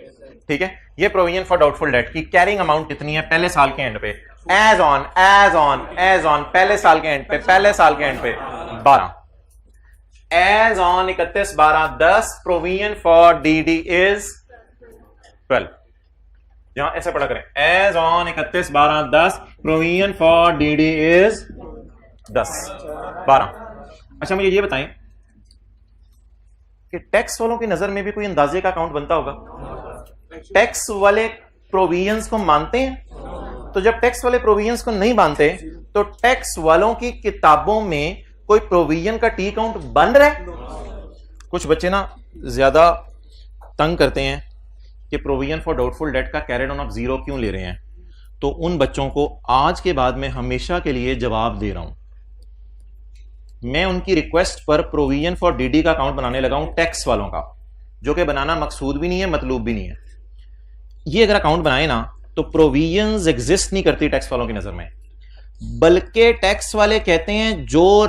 ठीक है। ये प्रोविजन फॉर डाउटफुल डेट की कैरिंग अमाउंट कितनी है पहले साल के एंड पे, एज ऑन पहले साल के एंड पे 12, as on 31/12/10 provision for DD is 12। यहां ऐसे पढ़ा करें, as on 31/12/10 provision for DD is 12। अच्छा, मुझे ये बताएं कि टैक्स वालों की नजर में भी कोई अंदाजे का अकाउंट बनता होगा? टैक्स वाले प्रोविजंस को मानते हैं, तो जब टैक्स वाले प्रोविजंस को नहीं मानते तो टैक्स वालों की किताबों में कोई प्रोविजन का टी अकाउंट बन रहा है? कुछ बच्चे ना ज्यादा तंग करते हैं कि प्रोविजन फॉर डाउटफुल डेट का कैरी डाउन ऑफ 0 क्यों ले रहे हैं, तो उन बच्चों को आज के बाद मैं हमेशा के लिए जवाब दे रहा हूं। मैं उनकी रिक्वेस्ट पर प्रोविजन फॉर डीडी का अकाउंट बनाने लगा हूं टैक्स वालों का, जो कि बनाना मकसूद भी नहीं है, मतलूब भी नहीं है। ये अगर अकाउंट बनाए ना तो प्रोविजंस एग्जिस्ट नहीं करती टैक्स वालों की नजर में, बल्कि टैक्स वाले कहते हैं जो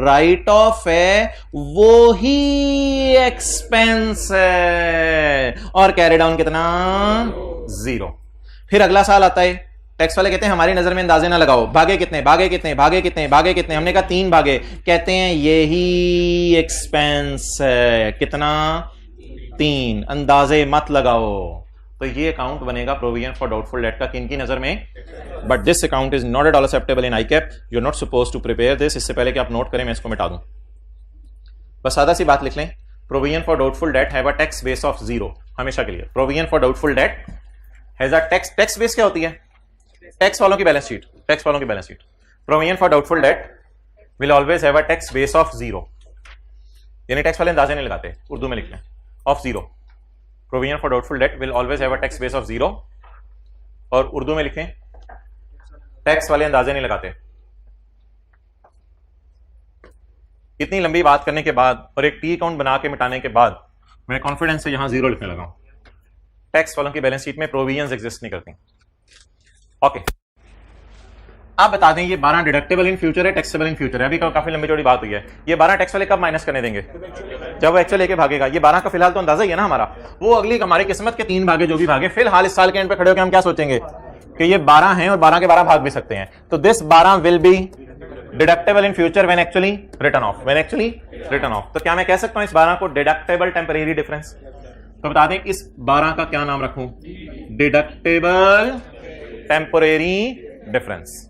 राइट ऑफ है वो ही एक्सपेंस है, और कैरी डाउन कितना, 0। फिर अगला साल आता है, टैक्स वाले कहते हैं हमारी नजर में अंदाजे ना लगाओ, भागे कितने, हमने कहा 3 भागे, कहते हैं यही एक्सपेंस है, कितना, 3, अंदाजे मत लगाओ। तो ये अकाउंट बनेगा प्रोविजन फॉर डाउटफुल डेट का किन की नजर में, but this account is not at all acceptable in ICAP, you are not supposed to prepare this. इससे पहले कि आप नोट करें मैं इसको मिटा दूं, बस सादा सी बात लिख लें, provision for doubtful date have a tax base of 0 हमेशा के लिए। Provision for doubtful date has a tax base क्या होती है, टैक्स वालों की balance sheet, provision for doubtful date will always have a tax base of 0, यानी tax वाले अंदाजे नहीं लगाते, उर्दू में लिख लें of 0। Provision for doubtful date will always have a tax base of 0, और उर्दू में लिखें टैक्स वाले अंदाजे नहीं लगाते। इतनी लंबी बात करने के बाद और एक टी अकाउंट बना के मिटाने के बाद मैं कॉन्फिडेंस से यहां 0 लिखने लगा हूं। टैक्स वालों की बैलेंस शीट में प्रोविजंस एग्जिस्ट नहीं करती। ओके, आप बता दें ये 12 डिडक्टेबल इन फ्यूचर है, टैक्सेबल इन फ्यूचर है। अभी काफी लंबी चौड़ी बात हुई है। ये 12 टैक्स वाले कब माइनस करने देंगे? जब वो एक्चुअल लेके भागेगा। ये 12 का फिलहाल तो अंदाजा ही है ना हमारा, वो अगली हमारी किस्मत के 3 भागे जो भी भागे। फिलहाल इस साल के एंड पे खड़े होकर हम क्या सोचेंगे कि ये 12 हैं और 12 के 12 भाग भी सकते हैं। तो this 12 will be deductible in future when actually return of, when actually return of. तो क्या मैं कह सकता हूं इस 12 को डिडक्टेबल टेम्परेरी डिफरेंस? तो बता दें इस 12 का क्या नाम रखूं? Deductible temporary difference.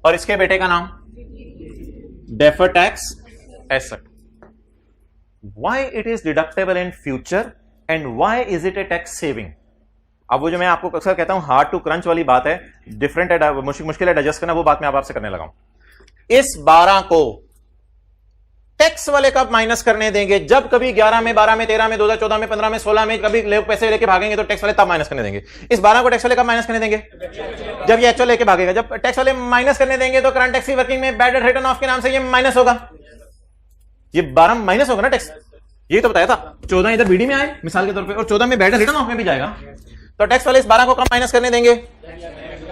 और इसके बेटे का नाम deferred tax asset. Why it is deductible in future and why is it A tax saving? अब वो जो मैं आपको अक्सर कहता हूं हार्ड टू क्रंच वाली बात है, डिफरेंट है, मुश्किल है डाइजेस्ट करना, वो बात मैं आपसे करने लगा हूं। इस 12 को टैक्स वाले कब माइनस करने देंगे? जब कभी 11 में, 12 में, 13 में, 2014 में, 15 में, 16 में कभी लोग पैसे लेके भागेंगे तो टैक्स वाले तब माइनस करने देंगे। इस 12 को टैक्स वाले कब माइनस करने देंगे? जब ये एक्चुअल लेके भागेगा। जब टैक्स वाले माइनस करने देंगे तो करंट टैक्स की वर्किंग में बैड रिटर्न ऑफ के नाम से ये माइनस होगा। ये 12 माइनस होगा ना टैक्स, ये तो बताया था। 14 इधर बीडी में आए मिसाल के तौर पर, और 14 में बैड रिटर्न ऑफ में भी जाएगा। तो टैक्स वाले इस 12 को कब माइनस करने देंगे?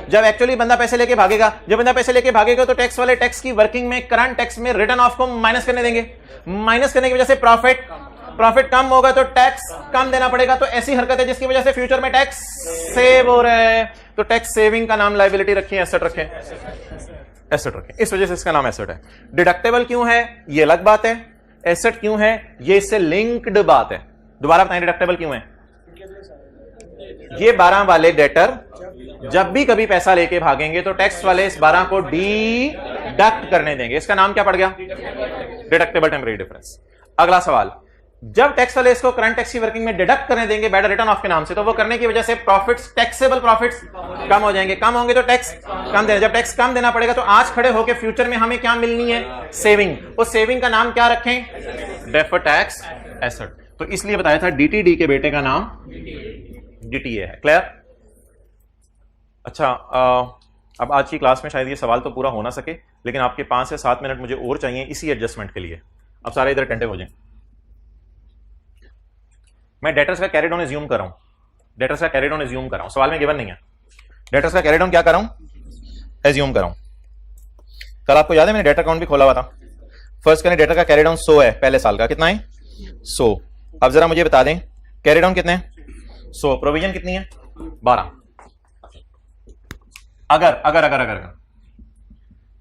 जब एक्चुअली बंदा पैसे लेके भागेगा। जब बंदा पैसे लेके भागेगा तो टैक्स वाले टैक्स की वर्किंग में करंट टैक्स में रिटर्न ऑफ को माइनस करने देंगे। माइनस करने की वजह से प्रॉफिट कम होगा तो टैक्स कम देना पड़ेगा। तो ऐसी हरकत है जिसकी वजह से फ्यूचर में टैक्स सेव हो रहा है। तो टैक्स सेविंग का नाम लायबिलिटी रखिए, एसेट रखें, एसेट रखें। इस वजह से इसका नाम एसेट है। डिडक्टेबल क्यों है ये अलग बात है, एसेट क्यों है ये इससे लिंक्ड बात है। दोबारा बताएं डिडक्टेबल क्यों है? ये 12 वाले डेटर जब भी कभी पैसा लेके भागेंगे तो टैक्स वाले इस 12 को डिडक्ट करने देंगे। इसका नाम क्या पड़ गया? Deductible temporary difference. अगला सवाल, जब टैक्स वाले इसको करंट टैक्स की वर्किंग में डिडक्ट करने देंगे बैड रिटर्न ऑफ के नाम से, तो वो करने की वजह से प्रॉफिट्स, टैक्सेबल प्रॉफिट्स कम हो जाएंगे। कम होंगे तो टैक्स कम देना। जब टैक्स कम देना पड़ेगा तो आज खड़े होकर फ्यूचर में हमें क्या मिलनी है? सेविंग। उस सेविंग का नाम क्या रखें? Deferred tax asset. तो इसलिए बताया था डीटीडी के बेटे का नाम डीटीए है। क्लियर? अच्छा, अब आज की क्लास में शायद ये सवाल तो पूरा हो ना सके, लेकिन आपके 5 से 7 मिनट मुझे और चाहिए इसी एडजस्टमेंट के लिए। अब सारे इधर अटेंटिव हो जाएं। मैं डेटर्स का कैरी डाउन एज्यूम कर रहा हूं, डेटर्स का कैरी डाउन एज्यूम कर रहा हूं। सवाल में गिवन नहीं है। डेटर्स का कैरी डाउन क्या कर रहा हूं? एज्यूम कर रहा हूं। कल आपको याद है मैंने डेटर अकाउंट भी खोला हुआ था। फर्स्ट करें, डेटर का कैरी डाउन 100 है पहले साल का। कितना है? 100। अब जरा मुझे बता दें कैरी डाउन कितने हैं? 100। प्रोविजन कितनी है? 12। अगर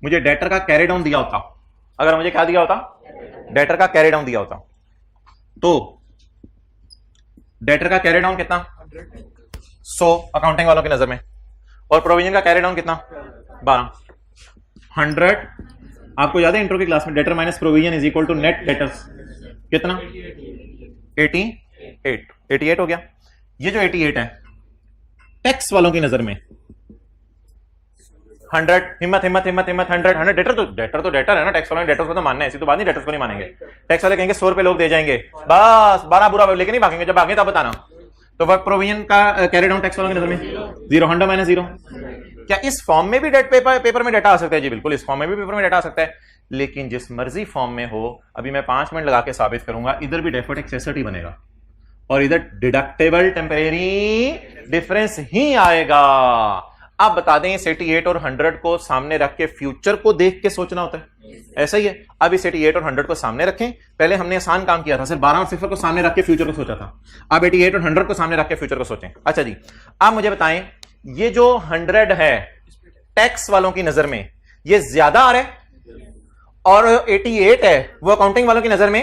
मुझे डेटर का कैरी डाउन दिया होता, अगर मुझे क्या दिया होता? डेटर का कैरी डाउन दिया होता, तो डेटर का कैरी डाउन कितना? 100 अकाउंटिंग वालों की नजर में, और प्रोविजन का कैरी डाउन कितना? 12। 100। आपको याद है इंट्रो की क्लास में debtor minus provision is equal to net debtors कितना? 88 हो गया। ये जो 88 है टैक्स वालों की नजर में 100। हिम्मत 100 डेटर है ना। टैक्स वालों ने डेटर्स को तो मानना है, ऐसी तो बात नहीं डेटर्स को नहीं मानेंगे। टैक्स वाले कहेंगे 100 रुपए लोग दे जाएंगे, बस 12 बुरा लेके नहीं भागेंगे। जब भागे तब बताना। तो वर्क प्रोविजन का कैरी डाउन टैक्स वालों की नजर में 0। 100 माइनस 0। क्या इस फॉर्म में भी पेपर में डाटा आ सकता है? जी बिल्कुल, इस फॉर्म में भी पेपर में डाटा आ सकता है, लेकिन जिस मर्जी फॉर्म में हो। अभी मैं 5 मिनट लगा के साबित करूंगा। इधर भी डेफर्ड टैक्स एसेट ही बनेगा और इधर डिडक्टेबल टेम्परेरी डिफरेंस ही आएगा। आप बता दें इस 88 और 100 को सामने रख के फ्यूचर को देख के सोचना होता है, ऐसा ही है। अब इस 88 और 100 को सामने रखें। पहले हमने आसान काम किया था, सिर्फ 12 और 0 को सामने रख के फ्यूचर को सोचा था। अब 88 और 100 को सामने रख के फ्यूचर को सोचें। अच्छा जी, आप मुझे बताएं ये जो 100 है टैक्स वालों की नजर में ये ज्यादा आ रहा है, और 88 है वो अकाउंटिंग वालों की नजर में,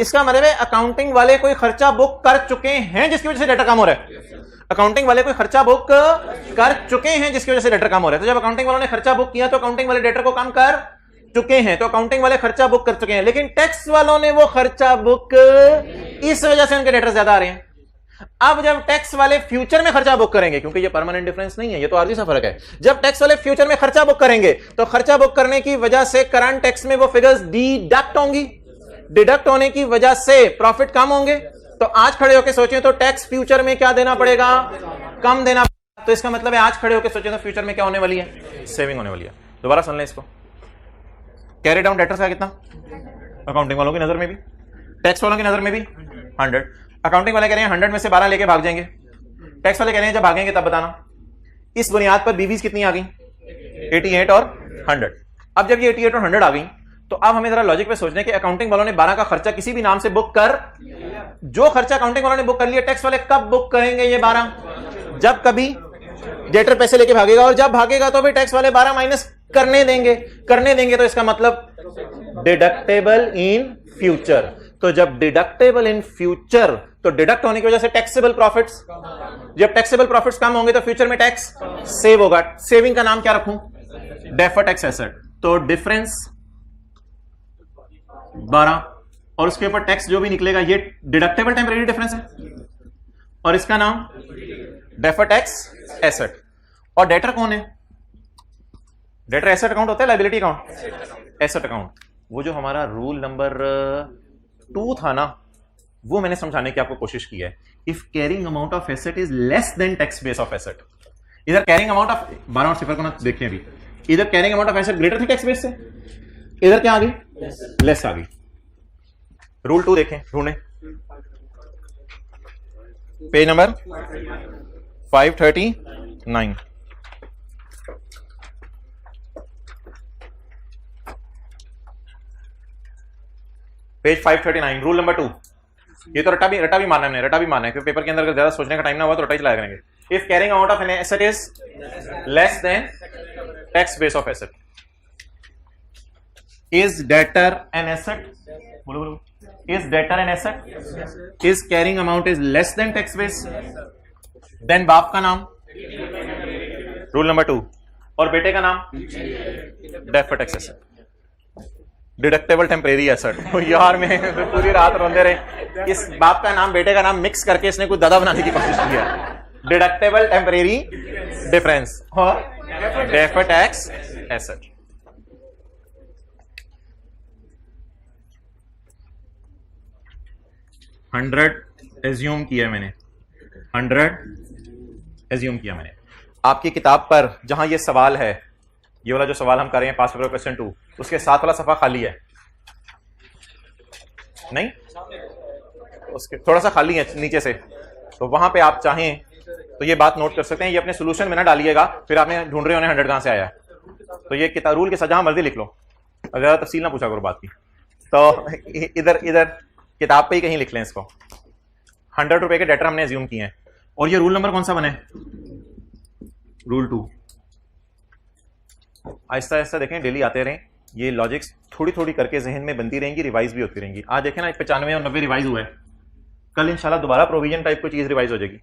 इसका मतलब है अकाउंटिंग वाले कोई खर्चा बुक कर चुके हैं जिसकी वजह से डेटा कम हो रहा है। अकाउंटिंग वाले कोई खर्चा बुक कर चुके हैं जिसकी वजह से डेटर कम हो रहा है। तो जब अकाउंटिंग वालों ने खर्चा बुक किया तो अकाउंटिंग वाले डेटर को कम कर चुके हैं, तो अकाउंटिंग वाले खर्चा बुक कर चुके हैं। लेकिन टैक्स वालों ने वो खर्चा बुक, इस वजह से उनके डेटर ज्यादा आ रहे हैं। अब जब टैक्स वाले फ्यूचर में खर्चा बुक करेंगे, क्योंकि ये परमानेंट डिफरेंस नहीं है, ये तो आरजी सा फर्क है, जब टैक्स वाले फ्यूचर में खर्चा बुक करेंगे तो खर्चा बुक करने की वजह से करंट टैक्स में वो फिगर्स डिडक्ट होंगी, डिडक्ट होने की वजह से प्रॉफिट कम होंगे। तो आज खड़े होकर सोचें तो टैक्स फ्यूचर में क्या देना पड़ेगा, कम देना पड़ेगा। तो इसका मतलब है आज खड़े होकर सोचें तो फ्यूचर में क्या होने वाली है, सेविंग होने वाली है। दोबारा सुन लें इसको, कैरी डाउन डेटर्स का कितना, अकाउंटिंग वालों की नजर में भी, टैक्स वालों की नजर में भी 100। अकाउंटिंग वाले कह रहे हैं 100 में से 12 लेके भाग जाएंगे, टैक्स वाले कह रहे हैं जब भागेंगे तब बताना। इस बुनियाद पर बीवीज कितनी आ गई, 88 और 100। अब जब ये 88 और 100 आ गई तो अब हमें जरा लॉजिक पे सोचने कि अकाउंटिंग वालों ने 12 का खर्चा किसी भी नाम से बुक कर, जो खर्चा अकाउंटिंग वालों ने बुक कर लिया, टैक्स वाले कब बुक करेंगे ये 12, जब कभी डेटर पैसे लेके भागेगा, और जब भागेगा तो भी टैक्स वाले 12 माइनस करने देंगे। तो इसका मतलब डिडक्टेबल इन फ्यूचर। तो जब डिडक्टेबल इन फ्यूचर, तो डिडक्ट होने की वजह से टैक्सेबल प्रॉफिट्स, जब टैक्सेबल प्रॉफिट्स कम होंगे तो फ्यूचर में टैक्स सेव होगा। सेविंग का नाम क्या रखूं, डेफर्ड टैक्स एसेट। तो डिफरेंस 12 और उसके ऊपर टैक्स जो भी निकलेगा ये डिडक्टेबल टेम्परेरी डिफरेंस है, और इसका नाम डेफर्ड टैक्स एसेट। और डेटर कौन है, डेटर एसेट अकाउंट होता है, लायबिलिटी अकाउंट, एसेट अकाउंट। वो जो हमारा रूल नंबर 2 था ना, वो मैंने समझाने की आपको कोशिश की है। If carrying amount of asset is less than tax base of asset, इधर कैरिंग अमाउंट ऑफ 12 और सिफर को ना देखें अभी, इधर carrying amount of asset greater थी टैक्स बेस से, इधर क्या आ गई, लेस आ गई। रूल 2 देखें, ढूंढें page number 539, page 539, rule number 2। ये तो रटा भी मानना है, रटा भी मानना है, क्योंकि पेपर के अंदर अगर ज्यादा सोचने का टाइम ना हुआ तो रटा ही चलाया करेंगे। If carrying amount of an asset is less than tax base of asset, is debtor an asset, बोलो, is debtor an asset, is carrying amount is less than tax base, then बाप का नाम रूल नंबर 2, और बेटे का नाम deferred tax asset, deductible temporary asset. यार मैं पूरी रात रोंदे रहे, इस बाप का नाम बेटे का नाम मिक्स करके इसने कुछ दादा बनाने की कोशिश की है। डिडक्टेबल टेम्परेरी डिफरेंस और डेफर्ड टैक्स एसेट। $100 एज्यूम किया मैंने, 100 एज्यूम किया मैंने। आपकी किताब पर जहां ये सवाल है, ये वाला जो सवाल हम कर रहे हैं पास पेपर क्वेश्चन 2, उसके साथ वाला सफा खाली है नहीं, उसके थोड़ा सा खाली है नीचे से, तो वहां पे आप चाहें तो ये बात नोट कर सकते हैं। ये अपने सोल्यूशन में ना डालिएगा, फिर आपने ढूंढ रहे होने 100 कहां से आया। तो ये किताब रूल के साथ जहां मर्जी लिख लो, ज्यादा तफसील ना पूछा करो बात की। तो इधर किताब पे ही कहीं लिख लें इसको। 100 रुपए के डेटर हमने एज्यूम किए हैं, और ये रूल नंबर कौन सा बने, रूल 2। आहिस्ता आहिस्ता देखें, डेली आते रहें, ये लॉजिक्स थोड़ी थोड़ी करके जहन में बनती रहेंगी, रिवाइज भी होती रहेंगी। आज देखें ना 95 और 90 रिवाइज हुआ है, कल इंशाल्लाह दोबारा प्रोविजन टाइप कोई चीज रिवाइज हो जाएगी।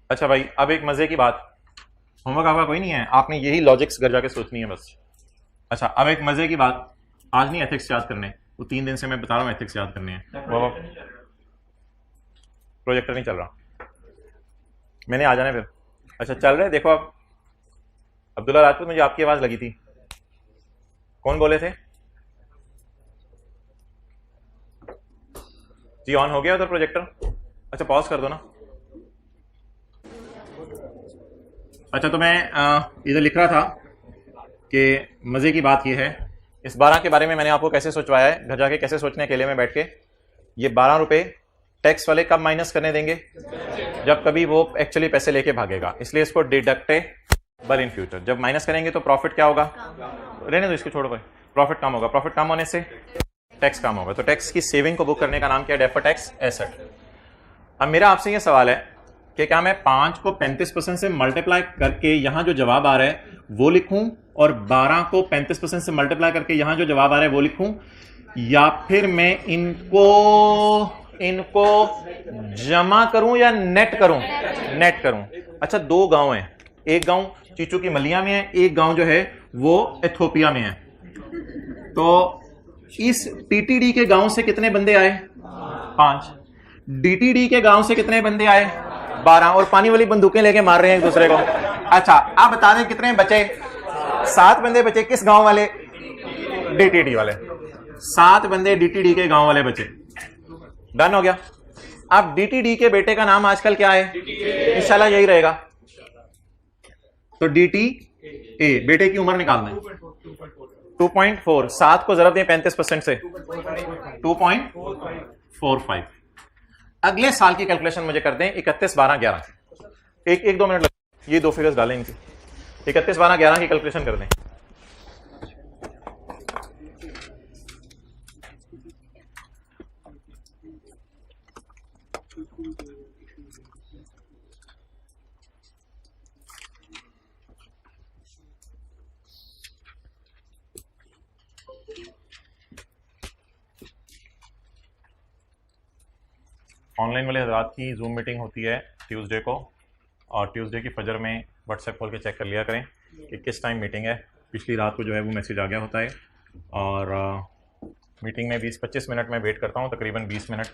अच्छा भाई, अब एक मजे की बात, होमवर्क आपका कोई नहीं है, आपने यही लॉजिक्स घर जाके सोचनी है बस। अच्छा, अब एक मजे की बात, आज नहीं एथिक्स याद करने, वो 3 दिन से मैं बता रहा हूँ एथिक्स याद करने हैं। वो प्रोजेक्टर नहीं चल रहा, मैंने आ जाना फिर। अच्छा चल रहे, देखो आप, अब्दुल्ला राजपूत, मुझे आपकी आवाज लगी थी, कौन बोले थे जी? ऑन हो गया उधर प्रोजेक्टर? अच्छा पॉज कर दो ना। अच्छा, तो मैं इधर लिख रहा था कि मजे की बात यह है, इस 12 के बारे में मैंने आपको कैसे सोचवाया है, घर जाके कैसे सोचने अकेले में बैठ के। ये 12 रुपए टैक्स वाले कब माइनस करने देंगे, जब कभी वो एक्चुअली पैसे लेके भागेगा, इसलिए इसको डिडक्टेबल इन फ्यूचर। जब माइनस करेंगे तो प्रॉफिट क्या होगा, रहने दो इसको, छोड़ो भाई, प्रॉफिट कम होगा, प्रॉफिट कम होने से टैक्स कम होगा, तो टैक्स की सेविंग को बुक करने का नाम क्या है, डेफर्ड टैक्स एसेट। अब मेरा आपसे ये सवाल है कि क्या मैं 5 को 35% से मल्टीप्लाई करके यहां जो जवाब आ रहा है वो लिखूं, और 12 को 35% से मल्टीप्लाई करके यहां जो जवाब आ रहा है वो लिखूं, या फिर मैं इनको जमा करूं या नेट करूं? नेट करूं। अच्छा, दो गांव हैं, एक गांव चीचू की मलिया में है, एक गांव जो है वो इथोपिया में है। तो इस टीटीडी के गांव से कितने बंदे आए? 5। डीटीडी के गांव से कितने बंदे आए? 12। और पानी वाली बंदूकें लेके मार रहे हैं एक दूसरे को। अच्छा, आप बता दें कितने बचे? 7 बंदे बचे। किस गांव वाले? डीटीडी वाले। 7 बंदे डीटीडी के गांव वाले बचे। डन हो गया। अब डीटीडी के बेटे का नाम आजकल क्या है? इंशाल्लाह यही रहेगा। तो डीटी ए, बेटे की उम्र निकालना है 2.4। 7 को जरूरत दें 35% से 2.45। अगले साल की कैलकुलेशन मुझे कर दें 31, 12, 11। एक 2 मिनट लग, ये 2 फिगर्स डालें इनकी। 31, 12, 11 की कैलकुलेशन कर दें। ऑनलाइन वाले हजरात की जूम मीटिंग होती है ट्यूसडे को, और ट्यूसडे की फजर में व्हाट्सएप खोल के चेक कर लिया करें कि किस टाइम मीटिंग है। पिछली रात को जो है वो मैसेज आ गया होता है, और मीटिंग में 20-25 मिनट में वेट करता हूँ, तकरीबन 20 मिनट।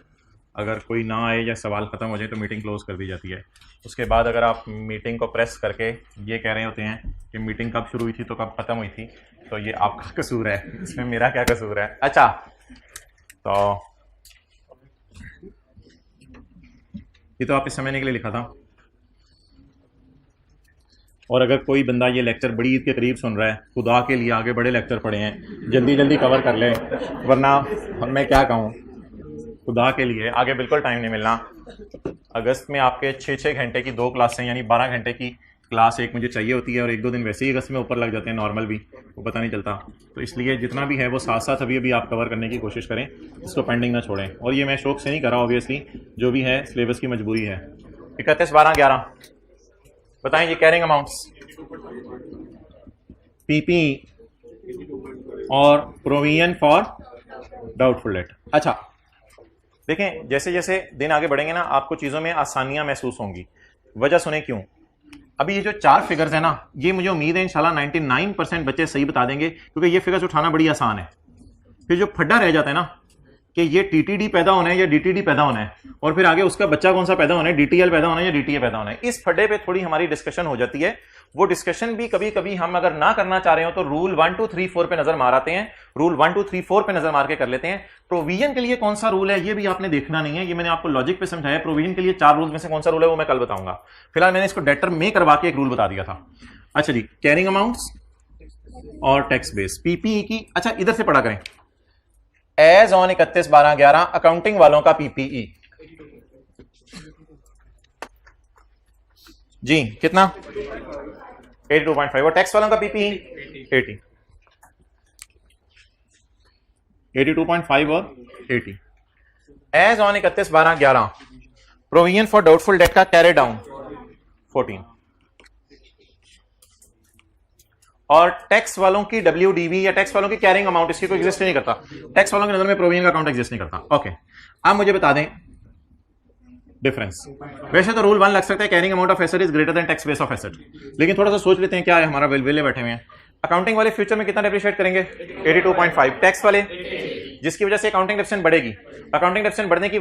अगर कोई ना आए या सवाल ख़त्म हो जाए तो मीटिंग क्लोज़ कर दी जाती है। उसके बाद अगर आप मीटिंग को प्रेस करके ये कह रहे होते हैं कि मीटिंग कब शुरू हुई थी तो कब ख़त्म हुई थी, तो ये आपका कसूर है, इसमें मेरा क्या कसूर है। अच्छा, तो ये तो आपके समझने के लिए लिखा था। और अगर कोई बंदा ये लेक्चर बड़ी ईद के करीब सुन रहा है, खुदा के लिए आगे बड़े लेक्चर पड़े हैं, जल्दी जल्दी कवर कर लें, वरना मैं क्या कहूँ, खुदा के लिए आगे बिल्कुल टाइम नहीं मिलना। अगस्त में आपके 6-6 घंटे की 2 क्लासें, यानी 12 घंटे की क्लास एक मुझे चाहिए होती है, और 1-2 दिन वैसे ही अगस्त में ऊपर लग जाते हैं, नॉर्मल भी, वो पता नहीं चलता। तो इसलिए जितना भी है वो साथ साथ अभी आप कवर करने की कोशिश करें, इसको पेंडिंग ना छोड़ें। और ये मैं शौक से नहीं कर रहा, ऑब्वियसली जो भी है सिलेबस की मजबूरी है। 31, 12, 11 बताएं ये कैरिंग अमाउंट्स, पीपी और प्रोविजन फॉर डाउटफुल डेट। अच्छा देखें, जैसे जैसे दिन आगे बढ़ेंगे ना, आपको चीज़ों में आसानियां महसूस होंगी। वजह सुने क्यों। अभी ये जो 4 फिगर्स है ना, ये मुझे उम्मीद है इंशाल्लाह 99% बच्चे सही बता देंगे, क्योंकि ये फिगर्स उठाना बड़ी आसान है। फिर जो फड्डा रह जाता है ना कि ये टीटीडी पैदा होना है या डीटीडी पैदा होना है, और फिर आगे उसका बच्चा कौन सा पैदा होना है, डीटीएल पैदा होना है या डीटीए पैदा होना है, इस फड्डे पे थोड़ी हमारी डिस्कशन हो जाती है। वो डिस्कशन भी कभी कभी हम अगर ना करना चाह रहे हो तो रूल 1, 2, 3, 4 पे नजर मार आते हैं, रूल 1, 2, 3, 4 पे नजर मार के कर लेते हैं। प्रोविजन के लिए कौन सा रूल है ये भी आपने देखना नहीं है, ये मैंने आपको लॉजिक पे समझाया। प्रोविजन के लिए 4 रूल में से कौन सा रूल है वो मैं कल बताऊंगा। फिलहाल मैंने इसको डेटर में करवा के एक रूल बता दिया था। अच्छा जी, कैरिंग अमाउंट्स और टैक्स बेस, पीपीई की। अच्छा इधर से पढ़ा करें, एज ऑन 31, 12, 11 अकाउंटिंग वालों का पीपीई जी कितना 82.5, और टैक्स वालों का पीपीई 82.5 और 80। As on 31, 12, 11 provision for doubtful debt का कैरी डाउन 14, और टैक्स वालों की WDV या टैक्स वालों की कैरिंग अमाउंट, इसकी कोई एग्जिस्ट नहीं करता। टैक्स वालों की नजर में प्रोविजन का अकाउंट एग्जिस्ट नहीं करता। ओके, अब मुझे बता दें डिफरेंस। वैसे तो रूल 1 लग सकता है, carrying amount of asset is greater than tax base of asset, लेकिन थोड़ा सा सोच लेते हैं क्या है हमारा। वेले बैठे हुए हैं। अकाउंटिंग वाले फ्यूचर में कितना डेप्रिशिएट करेंगे 82.5, टैक्स वाले जिसकी वजह से अकाउंटिंग डेफिसिट बढ़ेगी। अकाउंटिंग डेफिसिट बढ़ने की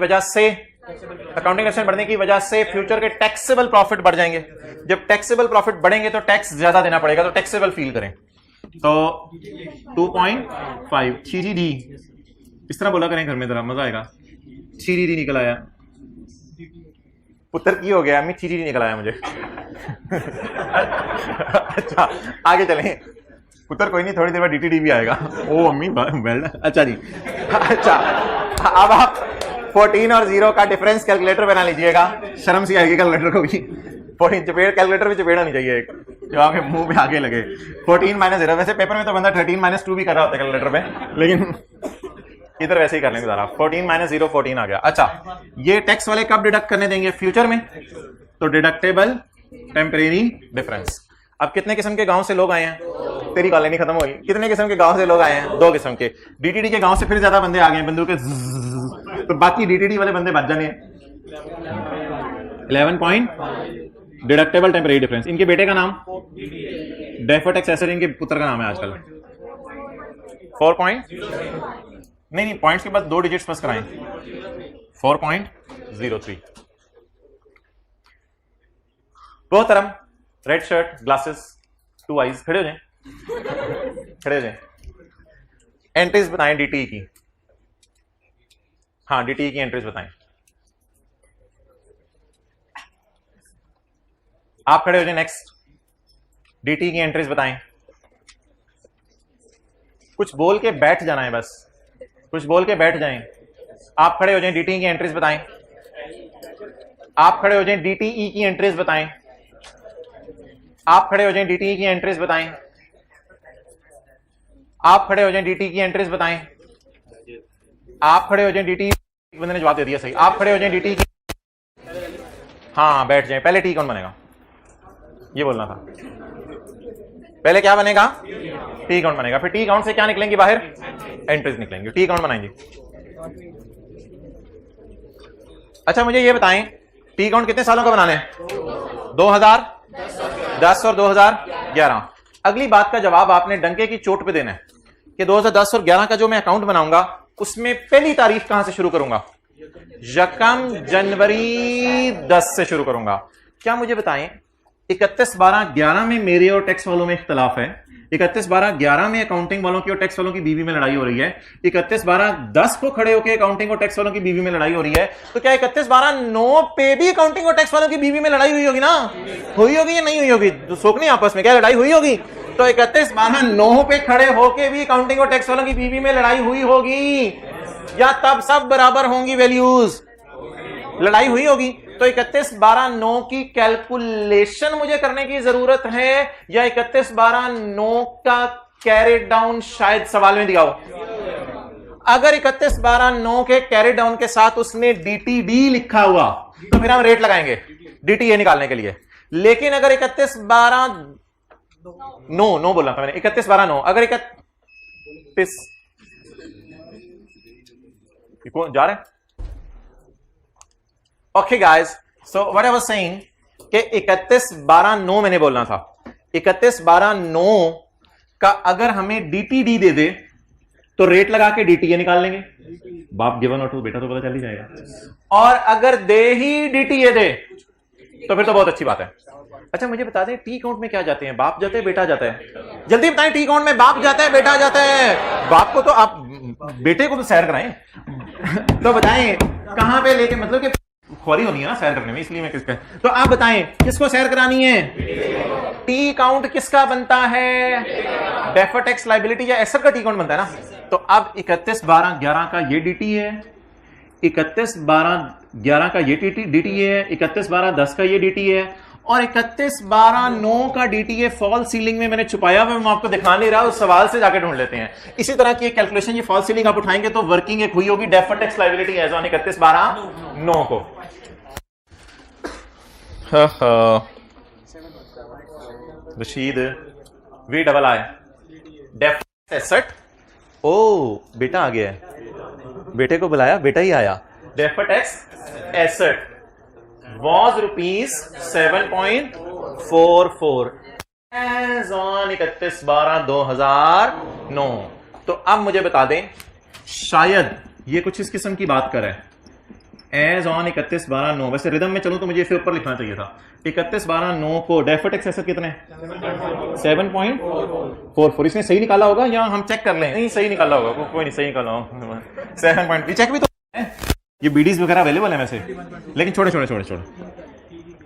वजह से फ्यूचर के टैक्सेबल प्रॉफिट बढ़ जाएंगे। जब टैक्सेबल प्रॉफिट बढ़ेंगे तो टैक्स ज्यादा देना पड़ेगा, तो टैक्सेबल फील करें। तो 2.5 CGD इस तरह बोला करें घर में, जरा मजा आएगा। CGD निकल आया, पुत्र की हो गया, मैं CGD निकल आया मुझे। अच्छा आगे चलें, पुत्र कोई नहीं, थोड़ी देर बाद DTD भी आएगा। ओ अम्मी वेल। अच्छा जी, अच्छा अब आप 14 और 0 का डिफरेंस कैलकुलेटर बना लीजिएगा, शर्म सी आएगी कैलकुलेटर को भी। 14 चपेड़, कैलकुलेटर भी चपेड़ा नहीं चाहिए एक जो आपके मुंह पे आगे लगे। 14 - 0, वैसे पेपर में तो बंदा 13 - 2 भी कर रहा होता है कैलकुलेटर पे, लेकिन इधर वैसे ही कर लेंगे जरा। 14 - 0 14 आ गया। अच्छा ये टैक्स वाले कब डिडक्ट करने देंगे, फ्यूचर में, तो डिडक्टेबल टेम्परेरी डिफरेंस। अब कितने किस्म के गांव से लोग आए हैं, तेरी कॉलोनी खत्म हो गई। कितने किस्म के गांव से लोग आए हैं? 2 किस्म के। डीटीडी के गांव से फिर ज्यादा बंदे आ गए बंदूक के, तो बाकी डीटीडी वाले बंदे बच जाने। 11 पॉइंट डिडक्टेबल टेम्परेरी डिफरेंस। इनके बेटे का नाम डेफोटेक्स एसिड, इनके पुत्र का नाम है आजकल। 4 पॉइंट नहीं पॉइंट्स के बाद 2 डिजिट्स बस कराएं। 4.03। मोहतरम, रेड शर्ट, ग्लासेस, 2 आईज, खड़े हो जाएं, खड़े हो जाएं। एंट्रीज बताएं डीटी की। हाँ, डीटी की एंट्रीज बताएं। आप खड़े हो जाएं। नेक्स्ट, डीटी की एंट्रीज बताएं। कुछ बोल के बैठ जाना है, बस कुछ बोल के बैठ जाएं। आप खड़े हो जाएं, डीटी की एंट्रीज बताएं। आप खड़े हो जाएं, डीटीई की एंट्रीज बताएं। आप खड़े हो जाएं, डीटीई की एंट्रीज बताएं। आप खड़े हो जाएं, डीटी की एंट्रीज बताएं। आप खड़े हो जाएं, डीटी। बंदे ने जवाब दे दिया सही। आप खड़े हो जाएं, डीटी की। हाँ, बैठ जाएं। पहले टी कौन बनेगा, ये बोलना था। पहले क्या बनेगा? टी काउंट बनेगा। फिर टी काउंट से क्या निकलेंगी बाहर? एंट्रीज निकलेंगी। टी काउंट बनाएंगे। अच्छा, मुझे ये बताएं, टी काउंट कितने सालों का बनाने हैं? 2010 और 2011। अगली बात का जवाब आपने डंके की चोट पे देना है कि 2010 और 11 का जो मैं अकाउंट बनाऊंगा उसमें पहली तारीख कहां से शुरू करूंगा? 1 जनवरी 10 से शुरू करूंगा। क्या मुझे बताएं, 31/12/11 में मेरे और टैक्स वालों में इख्तलाफ है। 31/12/11 में अकाउंटिंग वालों की और टैक्स वालों की बीवी में लड़ाई हो रही है। 31/12/10 को खड़े होकर अकाउंटिंग और टैक्स वालों की बीवी में लड़ाई हो रही है। तो क्या 31/12/9 पे भी अकाउंटिंग और टैक्स वालों की बीवी में लड़ाई हुई होगी ना? हुई होगी या नहीं हुई होगी? तो सोचनी आपस में क्या लड़ाई हुई होगी? तो 31/12/9 पे खड़े होकर भी अकाउंटिंग और टैक्स वालों की बीवी में लड़ाई हुई होगी, या तब सब बराबर होंगी वैल्यूज? लड़ाई हुई होगी। तो 31/12/9 की कैलकुलेशन मुझे करने की जरूरत है, या 31/12/9 का कैरेट डाउन शायद सवाल में दिया हो? अगर 31/12/9 के कैरेट डाउन के साथ उसने डीटीडी लिखा हुआ तो फिर हम रेट लगाएंगे डीटीए निकालने के लिए। लेकिन अगर 31/12/9 बोलना था मैंने, 31/12/9, अगर 31 जा रहे हैं। Okay guys, so what I was saying कि 31/12/9 मैंने बोलना था। 31/12/9 का अगर हमें डीटीडी दे दे तो रेट लगा के डीटीए निकाल लेंगे। बाप गिवन और टू बेटा तो पता चल ही जाएगा। और अगर दे ही डीटीए दे तो फिर तो बहुत अच्छी बात है। अच्छा, मुझे बता दें, टी काउंट में क्या जाते हैं? बाप जाते हैं, बेटा जाता है? जल्दी बताएं, टी काउंट में बाप जाता है, बेटा जाता है? बाप को तो आप, बेटे को तो सैर कराएं। तो बताएं कहां पे लेके, मतलब कि खुआरी होनी है ना सैर करने में, इसलिए मैं किसका। तो आप बताएं किसको सैर करानी है? टी काउंट किसका बनता है? डेफर्ड टैक्स लायबिलिटी या एसेट का टी काउंट बनता है ना। तो अब 31/12/11 का ये डीटी है, 31/12/11 का ये डीटी है, 31/12/10 का ये डीटी है, और 31/12/9 का डीटीए फॉल सीलिंग में मैंने छुपाया हुआ, मैं आपको दिखा नहीं रहा, उस सवाल से जाके ढूंढ लेते हैं। इसी तरह की एक कैलकुलेशन, ये फॉल सीलिंग आप उठाएंगे तो वर्किंग एक हुई होगी deferred tax liability as on 31/12/9 को। रशीद VII डेफर्ड एसेट। ओ बेटा आ गया है, बेटे को बुलाया, बेटा ही आया। Deferred tax asset was rupees 7.44 as on 31/12/2009। तो अब मुझे बता दें, शायद ये कुछ इस किस्म की बात करे, एज ऑन 31/12/9। वैसे रिदम में चलूं तो मुझे इससे ऊपर लिखना चाहिए था। 31/12/9 को डेफर्ड टैक्स एसेट कितने? 7.44। इसने सही निकाला होगा या हम चेक कर लें? नहीं, सही निकाला होगा, कोई नहीं, सही निकाला होगा। 7. चेक भी तो है, ये बीडीज वगैरह अवेलेबल है वैसे, लेकिन छोड़े।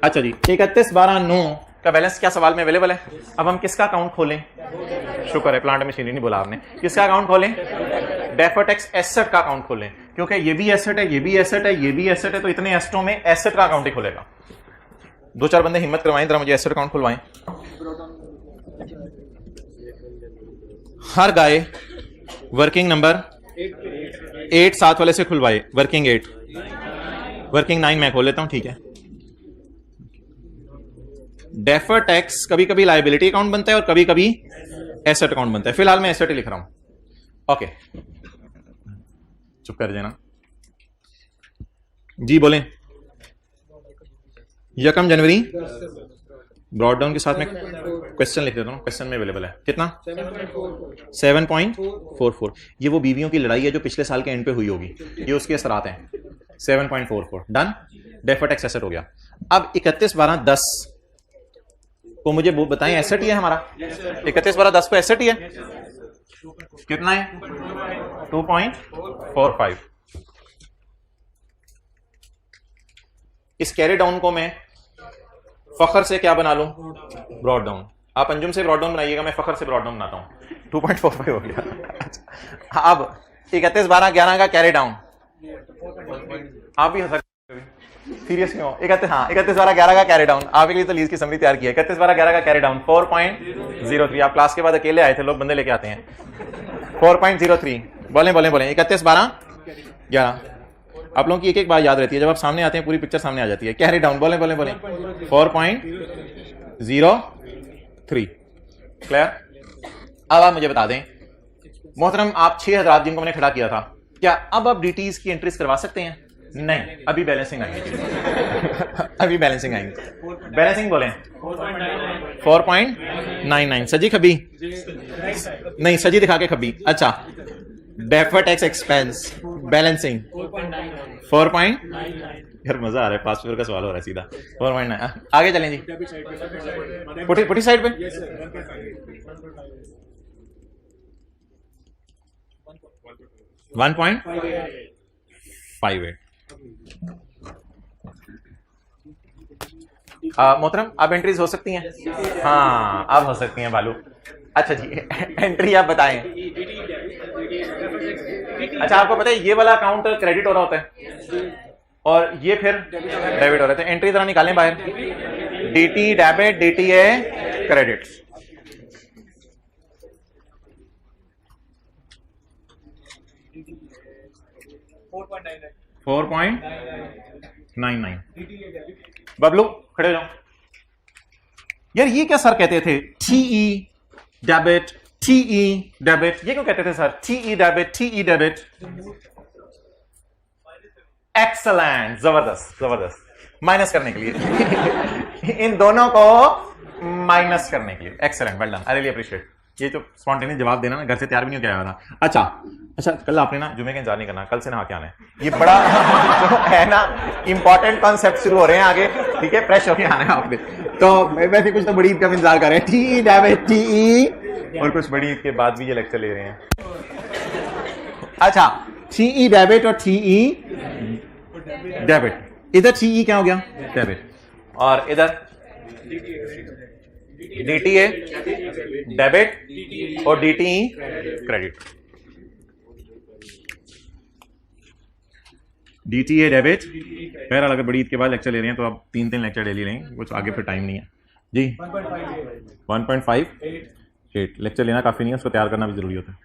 अच्छा जी, 31/12/9 का बैलेंस क्या सवाल में अवेलेबल है? अब हम किसका अकाउंट खोलें? शुक्र है प्लांट मशीनरी नहीं बोला आपने। किसका अकाउंट खोलें? डेफर्ड टैक्स एसेट का अकाउंट खोलें, क्योंकि ये भी एसेट है, ये भी एसेट है, ये भी एसेट है, तो इतने एसेटों में एसेट का अकाउंट ही खुलेगा। 2-4 बंदे हिम्मत करवाएं जरा, मुझे एसेट अकाउंट खुलवाएं। हर गाय वर्किंग नंबर 8 7 वाले से खुलवाए। वर्किंग 8, वर्किंग 9 मैं खोल लेता हूं, ठीक है। डेफर्ड टैक्स कभी कभी लायबिलिटी अकाउंट बनता है और कभी कभी एसेट अकाउंट बनता है। फिलहाल मैं एसेट ही लिख रहा हूं। ओके, चुप कर देना जी, बोलें। यकम जनवरी, ब्रॉड डाउन के साथ में क्वेश्चन लिख देता हूँ, क्वेश्चन में अवेलेबल है। कितना? 7.44। ये वो बीवियों की लड़ाई है जो पिछले साल के एंड पे हुई होगी, ये उसके असरात हैं। 7.44 डन, डेफर्ड टैक्स एसेट हो गया। अब 31/12/10 को मुझे वो बताएं, एसेट ही है हमारा। 31/12/10 को एसेट ही है। कितना है? 2.45। इस कैरी डाउन को मैं फखर से क्या बना लूं? Brought down. आप अंजुम से ब्रॉड डाउन बनाइएगा, मैं फखर से ब्रॉड डाउन बनाता हूं। 2.45 हो गया। अब 31/12/11 का कैरी डाउन, आप भी सीरियस क्यों? 31/12/11 का कैरी डाउन, आपके लिए तो लीज की समरी तैयार की है। 31/12/11 का कैरी डाउन 4.03। आप क्लास के बाद अकेले आए थे, लोग बंदे लेके आते हैं। 4.03। बोले 31/12/11। आप लोगों की एक एक बात याद रहती है, जब आप सामने आते हैं पूरी पिक्चर सामने आ जाती है। कैरी डाउन बोले 4.03। क्लियर? अब आप मुझे बता दें मोहतरम, आप 6 हज़रात जिनको मैंने खड़ा किया था, क्या अब आप डीटीज की एंट्रीज करवा सकते हैं? नहीं, अभी बैलेंसिंग आएंगे। अभी बैलेंसिंग आएंगे। बैलेंसिंग बोले 4.99। सजी खबी नहीं, सजी दिखा के खबी। अच्छा, डेफर्ड टैक्स एक्सपेंस बैलेंसिंग 4.9। यार मजा आ रहा है, फास्ट फूड का सवाल हो रहा है सीधा। 4.9। आगे चलें जी, पुटी साइड पे 1.58। मोहतरम, अब एंट्रीज हो सकती हैं? हाँ, अब हो सकती हैं बालू। अच्छा जी, एंट्री आप बताएं। अच्छा, आपको पता है ये वाला अकाउंट क्रेडिट हो रहा होता है और ये फिर डेबिट हो रहा है। एंट्री जरा निकालें बाहर। DT debit, DTA credit. $4.99। Bablu खड़े हो जाओ। यार ये क्या सर कहते थे? टीई डेबिट, टीई डेबिट, ये क्यों कहते थे sir? TE debit, TE debit. Excellent, जबरदस्त जबरदस्त। माइनस करने के लिए इन दोनों को माइनस करने के लिए excellent, well done, I really appreciate. ये तो स्पॉन्टेनियस जवाब देना ना, घर से तैयार भी नहीं हो गया था। अच्छा, कल आपने ना जुमे का इंतजार नहीं करना, कल से नहा के आना है। ये बड़ा तो है ना, इंपॉर्टेंट कॉन्सेप्ट शुरू हो रहे हैं आगे, ठीक है? फ्रेश होके आना है आपने। तो वैसे कुछ तो बड़ी ईद का इंतजार कर रहे हैं, टी डेबिट टी, और कुछ बड़ी ईद के बाद भी ये लेक्चर ले रहे हैं। अच्छा, टी डेबिट और टी डेबिट, इधर टी क्या हो गया? डेबिट, और इधर डीटीए डेबिट और डीटीई क्रेडिट। DTA debit. खैर, अगर बड़ी ईद के बाद लेक्चर ले रहे हैं तो आप 3 लेक्चर डेली लेंगे, कुछ आगे फिर टाइम नहीं है जी। 1.58 लेक्चर लेना काफी नहीं है, उसको तैयार करना भी जरूरी होता है।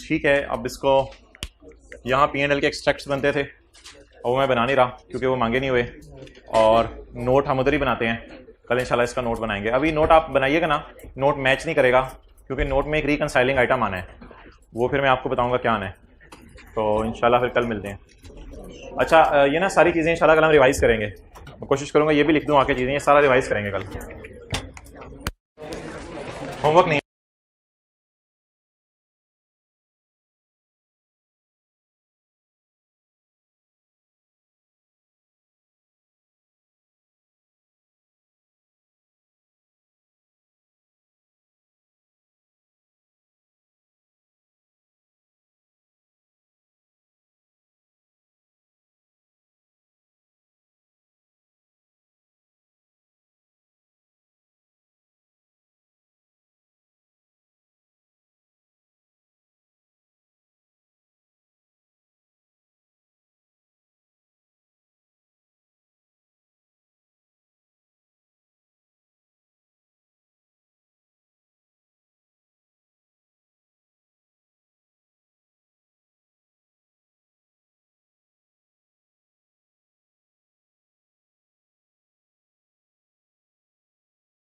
ठीक है, अब इसको यहाँ P&L के एक्सट्रैक्ट्स बनते थे और वो मैं बना नहीं रहा क्योंकि वो मांगे नहीं हुए, और नोट हम उधर ही बनाते हैं। कल इंशाल्लाह इसका नोट बनाएंगे। अभी नोट आप बनाइएगा ना, नोट मैच नहीं करेगा क्योंकि नोट में एक रिकंसाइलिंग आइटम आना है, वो फिर मैं आपको बताऊंगा क्या आना है। तो इंशाल्लाह फिर कल मिलते हैं। अच्छा, ये ना सारी चीज़ें इंशाल्लाह कल हम रिवाइज करेंगे। मैं कोशिश करूंगा ये भी लिख दूं आके चीज़ें, ये सारा रिवाइज करेंगे कल। होमवर्क नहीं